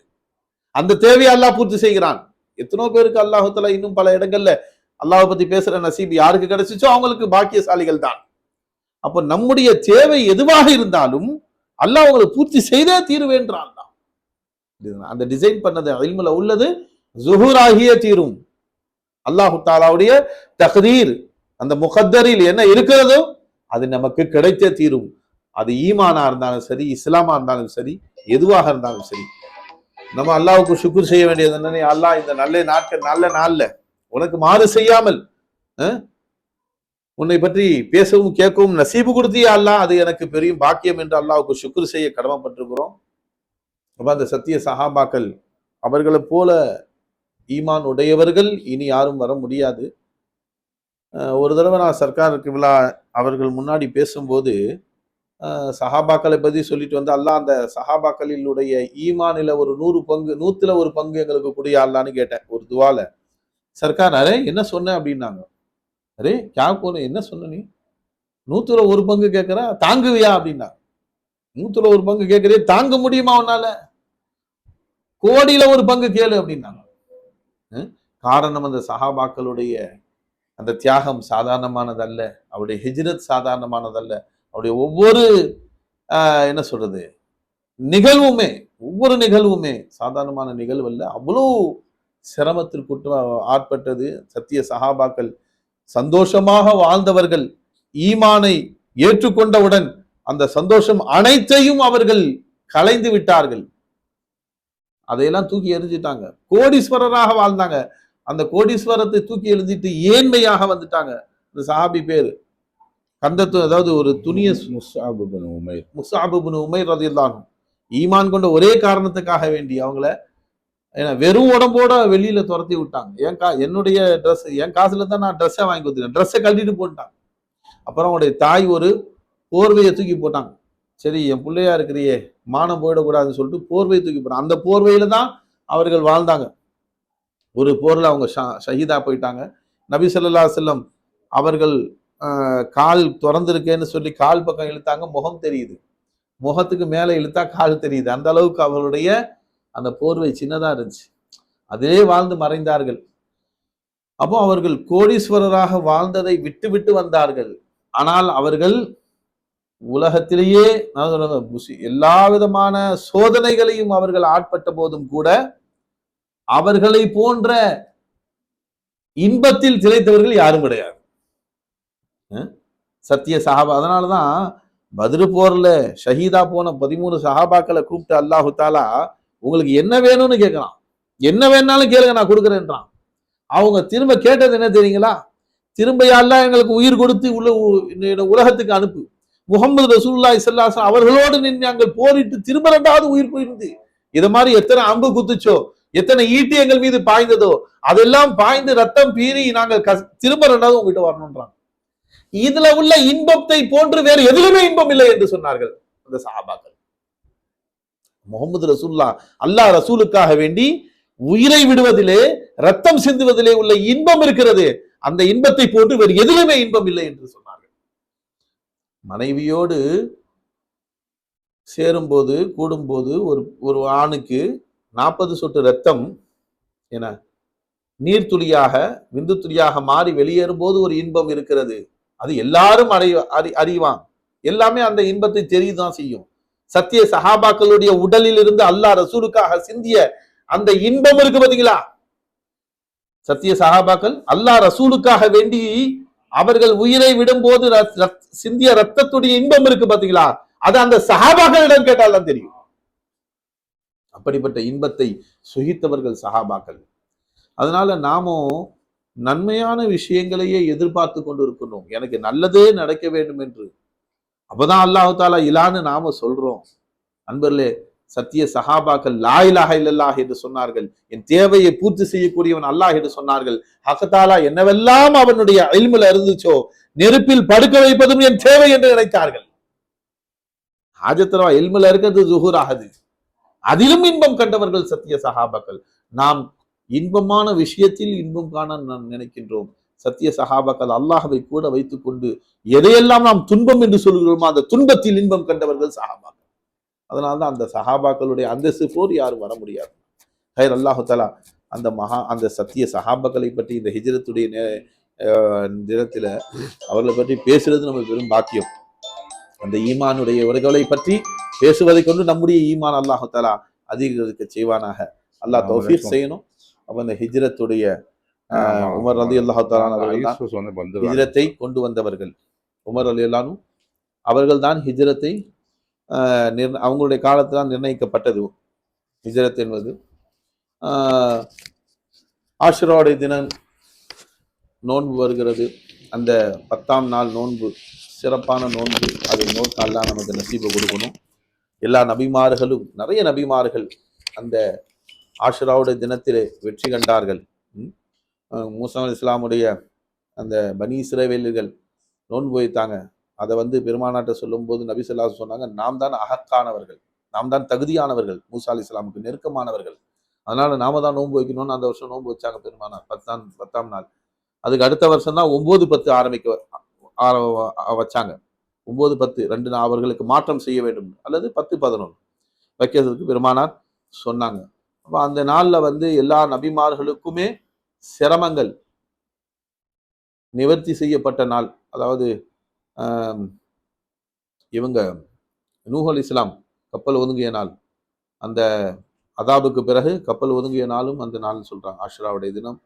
அந்த தேவையை அல்லாஹ் பூர்த்தி செய்கிறான். எத்தனோ பேருக்கு அல்லாஹ் தஆலா இன்னும் பல இடங்கள்ல அல்லாஹ் பத்தி பேசுற நசீப் யாருக்கு கிடைச்சிச்சோ அவங்களுக்கு பாக்கியசாலிகள் தான். அப்ப நம்முடைய தேவை எதுவாக இருந்தாலும் அல்லாஹ் உங்களுக்கு பூர்த்தி செய்தே தீருவேன்றான். அந்த டிசைன் பண்ணது இல்முல உள்ளது ஸுஹூராகிய தீரும். அல்லாஹு தஆலாவுடைய தக்தீர், அந்த முகத்தரில் என்ன இருக்கிறதோ அது நமக்கு கிடைத்தே தீரும். அது ஈமானா இருந்தாலும் சரி, இஸ்லாமா இருந்தாலும் சரி, எதுவாக இருந்தாலும் சரி. நம்ம அல்லாஹ்வுக்கு ஷுக்ர் செய்ய வேண்டியது என்னன்னு, அல்லாஹ் இந்த நல்ல நாள்ல உனக்கு மாறு செய்யாமல் உன்னை பற்றி பேசவும் கேட்கவும் நசீபு கொடுத்தியா அல்லாஹ், அது எனக்கு பெரிய பாக்கியம் என்று அல்லாஹ்வுக்கு ஷுக்ர் செய்ய கடமைப்பட்டிருக்கிறோம். அப்ப அந்த சத்திய சஹாபாக்கள் அவர்களை போல ஈமான் உடையவர்கள் இனி யாரும் வர முடியாது. ஒரு தடவை நான் சர்க்காருக்கு விழா அவர்கள் முன்னாடி பேசும்போது சஹாபாக்களை பத்தி சொல்லிட்டு வந்து, அல்லாஹ் அந்த சஹாபாக்களினுடைய ஈமானில ஒரு 100 பங்கு, 100ல 1 பங்கு எங்களுக்கு கூடிய அல்லான்னு கேட்டேன் ஒரு துவால. சர்க்கார் அரே என்ன சொன்ன அப்படின்னாங்க. அரே கே போன என்ன சொன்ன நீ, 100ல 1 பங்கு கேட்கிற, தாங்குவியா அப்படின்னா. 100ல 1 பங்கு கேட்கிறே, தாங்க முடியுமா உன்னால? கோடியில 1 பங்கு கேளு அப்படின்னாங்க. காரணம் அந்த சஹாபாக்களுடைய அந்த தியாகம் சாதாரணமானதல்ல, அவருடைய ஹிஜ்ரத் சாதாரணமானதல்ல. அவருடைய ஒவ்வொரு என்ன சொல்றது நிகழ்வுமே, ஒவ்வொரு நிகழ்வுமே சாதாரணமான நிகழ்வு அல்ல. அவ்வளோ சிரமத்திற்கு ஆட்பட்டது. சத்திய சஹாபாக்கள் சந்தோஷமாக வாழ்ந்தவர்கள். ஈமானை ஏற்றுக்கொண்டவுடன் அந்த சந்தோஷம் அனைத்தையும் அவர்கள் கலைந்து விட்டார்கள். அதையெல்லாம் தூக்கி எறிஞ்சிட்டாங்க. கோடீஸ்வரராக வாழ்ந்தாங்க. அந்த கோடீஸ்வரத்தை தூக்கி எறிஞ்சிட்டு ஏழ்மையாக வந்துட்டாங்க. இந்த சஹாபி பேரு கந்தத்து, அதாவது ஒரு துணிய முஸ்அப் இப்னு உமைர் ரலியல்லாஹு அன்ஹு. ஈமான் கொண்ட ஒரே காரணத்துக்காக வேண்டி அவங்கள வெறும் உடம்போட வெளியில துரத்தி விட்டாங்க. என்னுடைய ட்ரெஸ், என் காசுல தான் நான் ட்ரெஸ்ஸை வாங்கி கொடுத்துட்டேன், ட்ரெஸ்ஸை கழட்டிட்டு போட்டாங்க. அப்புறம் அவங்களுடைய தாய் ஒரு போர்வையை தூக்கி போட்டாங்க. சரி என் பிள்ளையா இருக்கிறியே, மானம் போயிடக்கூடாதுன்னு சொல்லிட்டு போர்வையை தூக்கி போட்டாங்க. அந்த போர்வையில தான் அவர்கள் வாழ்ந்தாங்க. ஒரு போர்ல அவங்க ஷஹீதா போயிட்டாங்க. நபி ஸல்லல்லாஹு அலைஹி வஸல்லம் அவர்கள் கால் திறந்திருக்கேன்னு சொல்லி கால் பக்கம் இழுத்தாங்க, முகம் தெரியுது. முகத்துக்கு மேல இழுத்தா கால் தெரியுது. அந்த அளவுக்கு அவர்களுடைய அந்த போர்வை சின்னதா இருந்துச்சு. அதிலே வாழ்ந்து மறைந்தார்கள். அப்போ அவர்கள் கோடீஸ்வரராக வாழ்ந்ததை விட்டு விட்டு வந்தார்கள். ஆனால் அவர்கள் உலகத்திலேயே எல்லா விதமான சோதனைகளையும் அவர்கள் ஆட்பட்ட போதும் கூட அவர்களை போன்ற இன்பத்தில் திளைத்தவர்கள் யாரும் கிடையாது. சத்திய சஹாபா. அதனாலதான் பத்ரு போர்ல ஷஹீதா போன 13 சஹாபாக்களை கூப்பிட்டு அல்லாஹு தாலா உங்களுக்கு என்ன வேணும்னு கேட்கறான். என்ன வேணாலும் கேளுங்க நான் கொடுக்குறேன்றான். அவங்க திரும்ப கேட்டது என்ன தெரியுங்களா? திரும்ப அல்லாஹ் எங்களுக்கு உயிர் கொடுத்து உலகத்துக்கு அனுப்பு, முஹம்மது ரசூலுல்லாஹி ஸல்லல்லாஹு அலைஹி வஸல்லம் அவர்களோடு நின்று நாங்கள் போரிட்டு திரும்ப 2வது உயிர் போயிருந்து. இதை மாதிரி எத்தனை அம்பு குத்துச்சோ, எத்தனை ஈட்டி எங்கள் மீது பாய்ந்ததோ அதெல்லாம் பாய்ந்து ரத்தம் பீறி நாங்கள் திரும்ப 2வது உங்ககிட்ட வரணும்ன்றாங்க. இதுல உள்ள இன்பத்தை போன்று வேறு எதிலுமே இன்பம் இல்லை என்று சொன்னார்கள் அந்த சஹாபாக்கள். முஹம்மது ரசூலுல்லாஹ் அல்லாஹ் ரசூலுக்காக வேண்டி உயிரை விடுவதிலே, ரத்தம் சிந்துவதிலே உள்ள இன்பம் இருக்கிறது, அந்த இன்பத்தை போன்று வேறு எதிலுமே இன்பம் இல்லை என்று சொன்னார்கள். மனைவியோடு சேரும்போது கூடும்போது ஒரு ஆணுக்கு 40 சொட்டு ரத்தம் என நீர்த்துளியாக விந்து துளியாக மாறி வெளியேறும் போது ஒரு இன்பம் இருக்கிறது. அது எல்லாரும் அறிவான். எல்லாமே அந்த இன்பத்தை தெரியுதான் செய்யும். சத்திய சஹாபாக்களுடைய உடலில் இருந்து அல்லாஹ் ரசூலுக்காக சிந்திய அந்த இன்பம் இருக்கு பாத்தீங்களா? சத்திய சஹாபாக்கள் அல்லாஹ் ரசூலுக்காக வேண்டி அவர்கள் உயிரை விடும் போது சிந்திய ரத்தத்துடைய இன்பம் இருக்கு பாத்தீங்களா? அது அந்த சஹாபாக்களிடம் கேட்டால்தான் தெரியும். அப்படிப்பட்ட இன்பத்தை சுகித்தவர்கள் சஹாபாக்கள். அதனால நாமும் நன்மையான விஷயங்களையே எதிர்பார்த்து கொண்டு இருக்கணும். எனக்கு நல்லதே நடக்க வேண்டும் என்று. அப்பதான் அல்லாஹ் தாலா இலான்னு நாம சொல்றோம். அன்பர்களே, சத்திய சஹாபாக்கள் லா இலாஹ இல்லல்லாஹ் என்று சொன்னார்கள். என் தேவையை பூர்த்தி செய்யக்கூடியவன் அல்லாஹ் என்று சொன்னார்கள். ஹக்கத்தாலா என்னவெல்லாம் அவனுடைய இல்முல இருந்துச்சோ நெருப்பில் படுக்க வைப்பதும் என் தேவை என்று நினைத்தார்கள். ஹாஜத்ரவா இல்முல இருக்கிறது ஜுஹூர் ஆகுது. அதிலும் இன்பம் கண்டவர்கள் சத்திய சஹாபாக்கள். நாம் இன்பமான விஷயத்தில் இன்பம் காண நாம் நினைக்கின்றோம். சத்திய சஹாபாக்கள் அல்லாஹ்வை கூட வைத்துக் கொண்டு எதையெல்லாம் நாம் துன்பம் என்று சொல்கிறோமோ அந்த துன்பத்தில் இன்பம் கண்டவர்கள் சஹாபாக்கள். அதனால்தான் அந்த சஹாபாக்களுடைய அந்தஸ்து போர் யாரும் வர முடியாது. ஹைர் அல்லாஹு தஆலா அந்த சத்திய சஹாபாக்களை பற்றி இந்த ஹிஜ்ரத்துடைய தினத்துல அவர்களை பற்றி பேசுறது நம்ம பெரும் பாக்கியம். அந்த ஈமானுடைய உரைகளை பற்றி பேசுவதை கொண்டு நம்முடைய ஈமான் அல்லாஹு தஆலா அதிகரிக்க செய்வானாக. அல்லாஹ் தௌஃபீக் செய்யணும். அப்ப அந்த ஹிஜ்ரத்துடைய உமர் ரலியல்லாஹு தஆலா அவர்கள் ஹிஜ்ரத்தை கொண்டு வந்தவர்கள். உமர் ரலியல்லாஹு அவர்கள் தான் ஹிஜ்ரத்தை அவங்களுடைய காலத்தில் நிர்ணயிக்கப்பட்டது ஹிஜ்ரத் என்பது. ஆஷுராவுடைய தினம் நோன்பு வருகிறது. அந்த 10ஆம் நாள் நோன்பு சிறப்பான நோன்பு. அதை நோக்க அல்லாஹ் நமக்கு நசீபை கொடுக்கணும். எல்லா நபிமார்களும் நிறைய நபிமார்கள் அந்த ஆஷுராவுடைய தினத்திலே வெற்றி கண்டார்கள். மூசா இஸ்லாமுடைய அந்த பனி இஸ்ரவேலர்கள் நோன்பு வைத்தாங்க. அதை பெருமானாட்ட சொல்லும் போது நபி ஸல்லல்லாஹு அலைஹி வஸல்லம் சொன்னாங்க, நாம் தான் அஹக்கானவர்கள், நாம் தான் தகுதியானவர்கள், மூசா அலைஹிஸ் ஸலாமுக்கு நெருக்கமானவர்கள். அதனால நாம தான் நோன்பு வைக்கணும்னு அந்த வருஷம் நோன்பு வச்சாங்க பெருமானார் 10ஆம் நாள். அதுக்கு அடுத்த வருஷம் தான் 9-10 ஆரம்பிக்க வச்சாங்க. 9-10 2 அவர்களுக்கு மாற்றம் செய்ய வேண்டும், அல்லது 10-11 வைக்கிறதுக்கு பெருமானார் சொன்னாங்க. அப்ப அந்த நாள்ல எல்லா நபிமார்களுக்குமே சிரமங்கள் நிவர்த்தி செய்யப்பட்ட நாள். அதாவது இவங்க நூஹ் அலைஹிஸ்ஸலாம் கப்பல் ஒதுங்கிய நாள், அந்த அதாபுக்கு பிறகு கப்பல் ஒதுங்கிய நாளும் அந்த நாள் சொல்றாங்க. ஆஷுராவுடைய தினம்.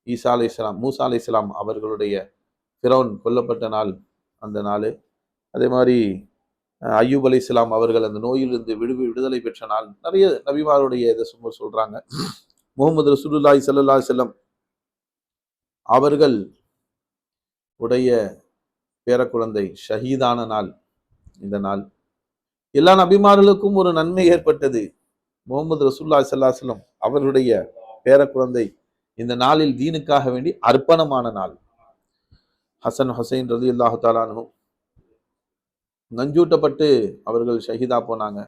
ஈசா அலைஹிஸ்ஸலாம் மூசா அலைஹிஸ்ஸலாம் அவர்களுடைய ஃபிரௌன் கொல்லப்பட்ட நாள் அந்த நாள். அதே மாதிரி அய்யூப் அலைஹிஸ்ஸலாம் அவர்கள் அந்த நோயிலிருந்து விடுதலை பெற்ற நாள். நிறைய நபிமாருடைய இதை சொல்றாங்க. முஹம்மது ரசூலுல்லாஹி ஸல்லல்லாஹு அலைஹி வஸல்லம் அவர்கள் உடைய பேரக்குழந்தை ஷஹீதான நாள் இந்த நாள். எல்லா நபிமார்களுக்கும் ஒரு நன்மை ஏற்பட்டது. முஹம்மது ரசூலுல்லாஹி ஸல்லல்லாஹு அலைஹி வஸல்லம் அவர்களுடைய பேரக்குழந்தை இந்த நாளில் தீனுக்காக வேண்டி அர்ப்பணமான நாள். ஹசன் ஹுசைன் ரலியல்லாஹு தஆலா அன்ஹு நஞ்சூட்டப்பட்டு அவர்கள் ஷஹீதா போனாங்க.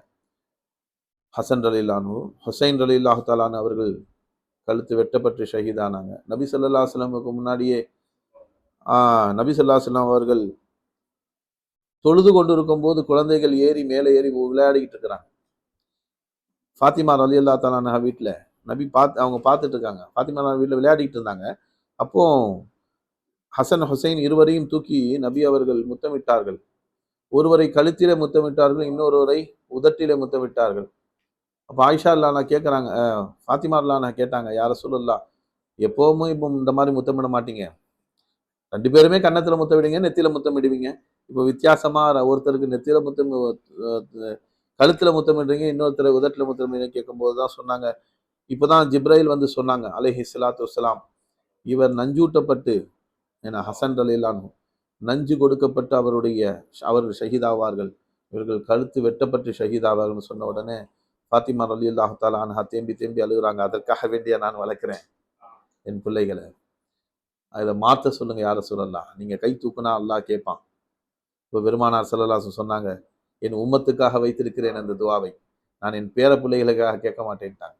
ஹசன் ரலியல்லாஹு அன்ஹு, ஹுசைன் ரலியல்லாஹு தஆலா அன்ஹு அவர்கள் கழுத்து வெட்டப்பட்டு ஷஹீதானாங்க. நபி ஸல்லல்லாஹு அலைஹி வஸல்லமுக்கு முன்னாடியே நபி ஸல்லல்லாஹு அலைஹி வஸல்லம் அவர்கள் தொழுது கொண்டு இருக்கும் போது குழந்தைகள் மேலே ஏறி விளையாடிக்கிட்டு இருக்கிறாங்க. ஃபாத்திமா ரலியல்லாஹு தஆலா அன்ஹா வீட்டில் அவங்க பார்த்துட்டு இருக்காங்க. ஃபாத்திமா வீட்டில் விளையாடிக்கிட்டு இருந்தாங்க. அப்போ ஹசன் ஹுசைன் இருவரையும் தூக்கி நபி அவர்கள் முத்தமிட்டார்கள். ஒருவரை கழுத்திலே முத்தமிட்டார்கள், இன்னொருவரை உதட்டிலே முத்தமிட்டார்கள். அப்போ ஆயிஷா அல்லாஹ் கேட்குறாங்க, ஃபாத்திமா அல்லாஹ் கேட்டாங்க, யார ரசூலல்லாஹ் எப்போவுமே இப்போ இந்த மாதிரி முத்தமிட மாட்டீங்க, 2 பேருமே கன்னத்துல முத்தமிடுவீங்க, நெத்தியில முத்தமிடுவீங்க, இப்போ வித்தியாசமா ஒருத்தருக்கு நெத்தியில கழுத்துல முத்தமிடுறீங்க, இன்னொருத்தர் உதட்டில முத்தமிடுறீங்க கேட்கும்போது தான் சொன்னாங்க, இப்போதான் ஜிப்ரைல் சொன்னாங்க அலைஹி ஸலாத்து வஸ்ஸலாம், இவர் நஞ்சூட்டப்பட்டு ஏன்னா ஹசன் ரலியல்லாஹு அன்ஹு நஞ்சு கொடுக்கப்பட்டு அவர் ஷஹீதாவார்கள், இவர்கள் கழுத்து வெட்டப்பட்டு ஷஹீதாவார்கள் சொன்ன உடனே ஃபாத்திமா ரலியல்லாஹு தஆலா அன்ஹா தேம்பி அழுகுறாங்க. அதற்காக வேண்டிய நான் வளர்க்கிறேன் என் பிள்ளைகளை, அதை மாற்ற சொல்லுங்க யார சொல்லலாம், நீங்க கை தூக்குனா அல்லாஹ் கேட்பான். இப்போ பெருமானார் ஸல்லல்லாஹு அலைஹி வஸல்லம் சொன்னாங்க, என் உம்மத்துக்காக வைத்திருக்கிறேன் அந்த துவாவை, நான் என் பேர பிள்ளைகளுக்காக கேட்க மாட்டேன்ட்டாங்க.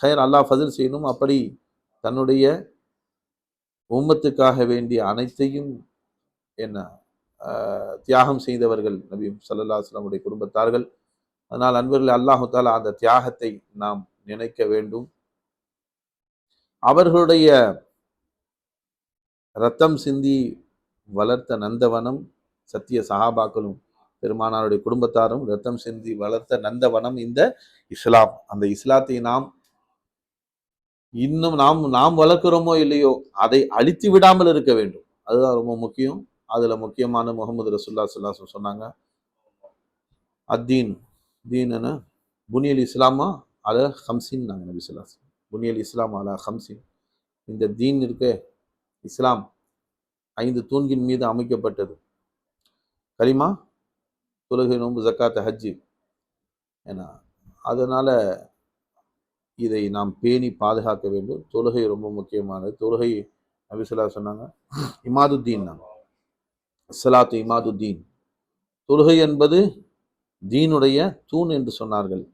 ஹைர், அல்லாஹ் ஃபதில் செய்யணும். அப்படி தன்னுடைய உம்மத்துக்காக வேண்டிய அனைத்தையும் தியாகம் செய்தவர்கள் நபி ஸல்லல்லாஹு அலைஹி வஸல்லம் குடும்பத்தார்கள். அதனால் அன்பர்களே, அல்லாஹு தஆலா அந்த தியாகத்தை நாம் நினைக்க வேண்டும். அவர்களுடைய ரத்தம் சிந்தி வளர்த்த நந்தவனம் சத்திய சஹாபாக்களும் பெருமானாருடைய குடும்பத்தாரும் ரத்தம் சிந்தி வளர்த்த நந்தவனம் இந்த இஸ்லாம். அந்த இஸ்லாத்தை இன்னும் நாம் வளர்க்கிறோமோ இல்லையோ அதை அழித்து விடாமல் இருக்க வேண்டும். அதுதான் ரொம்ப முக்கியம். அதுல முக்கியமான முஹம்மது ரசூலுல்லாஹி ஸல்லல்லாஹு அலைஹி வஸல்லம் சொன்னாங்க, அத்தீன் தீனன புனியல் இஸ்லாமா அல ஹம்சின். நாங்கள் நபி ஸல்லல்லாஹு அலைஹி வஸல்லம் புனியல் இஸ்லாம் அல ஹம்சின், இந்த தீன் இருக்க இஸ்லாம் 5 தூண்கின் மீது அமைக்கப்பட்டது. கலிமா, தொழுகை, நோன்பு, ஜக்காத், ஹஜ்ஜு. ஏன்னா அதனால இதை நாம் பேணி பாதுகாக்க வேண்டும். தொழுகை ரொம்ப முக்கியமானது. தொழுகை நபி ஸல்லல்லாஹு அலைஹி சொன்னாங்க, இமாதுத்தீன் தான், ஸலாத்து இமாதுத்தீன். தொழுகை என்பது தீனுடைய தூண் என்று சொன்னார்கள்.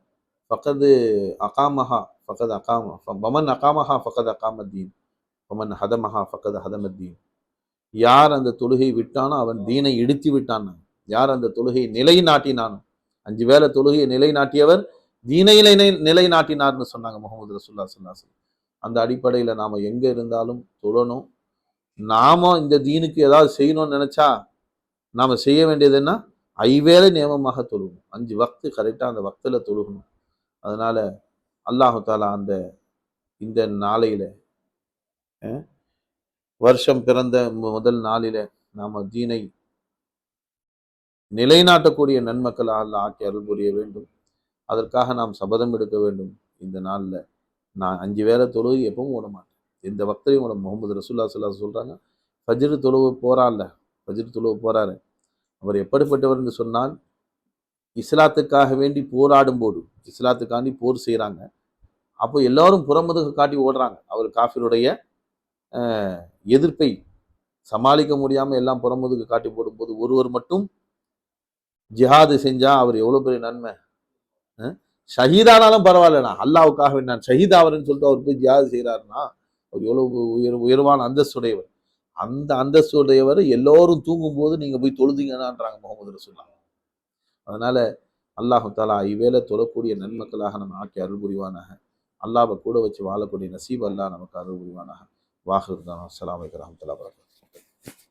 ஃபக்கது அகாமஹா ஃபக்கது அகாம வமன் அகாமஹா ஃபக்கது அகாமத்தீன் வமன் ஹதமஹா ஃபக்கது ஹதமத்தீன். யார் அந்த தொழுகை விட்டானோ அவன் தீனை இடித்து விட்டான். யார் அந்த தொழுகையை நிலைநாட்டினானோ, 5 வேளை தொழுகையை நிலைநாட்டியவர் தீனை நிலைநாட்டினார்னு சொன்னாங்க முகமது ரசூலுல்லாஹி ஸல்லல்லாஹு அலைஹி வஸல்லம். அந்த அடிப்படையில் நாம எங்க இருந்தாலும் தொழணும். நாம இந்த தீனுக்கு ஏதாவது செய்யணும்னு நினைச்சா நாம செய்ய வேண்டியது என்ன? 5 வேளை நியமமாக தொழுகணும். 5 வக்து கரெக்டா அந்த வக்துல தொழுகணும். அதனால அல்லாஹு தாலா இந்த நாளையில வருஷம் பிறந்த முதல் நாளில நாம தீனை நிலைநாட்டக்கூடிய நன்மக்கள் அல்லாஹ் ஆக்கி அருள் புரிய வேண்டும். அதற்காக நாம் சபதம் எடுக்க வேண்டும். இந்த நாளில் நான் 5 வேளை தொழுகை எப்பவும் ஓட மாட்டேன், எந்த வக்திலையும் ஓட. முகமது ரசூலுல்லாஹி ஸல்லல்லாஹு அலைஹி சொல்றாங்க, ஃபஜ்ர் தொழுவு போறார்ல, ஃபஜ்ர் தொழுவு போறாரு, அவர் எப்படிப்பட்டவர் என்று சொன்னால், இஸ்லாத்துக்காக வேண்டி போராடும் போது, இஸ்லாத்துக்காண்டி போர் செய்கிறாங்க, அப்போ எல்லாரும் புறமுதுகு காட்டி ஓடுறாங்க. அவர் காஃபிருடைய எதிர்ப்பை சமாளிக்க முடியாமல் எல்லாம் புறமுதுகு காட்டி போடும்போது ஒருவர் மட்டும் ஜிஹாது செஞ்சா அவர் எவ்வளோ பெரிய நன்மை. ஷஹீதானாலும் பரவாயில்லண்ணா, அல்லாவுக்காக நான் ஷஹீதாவர்னு சொல்லிட்டு அவர் போய் ஜிஹாது செய்கிறாருன்னா அவர் எவ்வளவு உயர்வான அந்தஸ்துடையவர். அந்த அந்தஸ்துடையவர் எல்லோரும் தூங்கும் போது நீங்க போய் தொழுதீங்கன்னான்றாங்க முகமது ரசூலுல்லாஹ். அதனால அல்லாஹு தாலா இவ்வேளை தொழக்கூடிய நன்மக்களாக நம்ம ஆக்கி அருள் புரிவானாக. அல்லாஹ்வை கூட வச்சு வாழக்கூடிய நசீப் அல்லாஹ் நமக்கு அருள் புரிவானாக. வாஹிர் தானா. அஸ்ஸலாமு அலைக்கும் வரஹ்மத்துல்லாஹி வபரகாத்துஹு.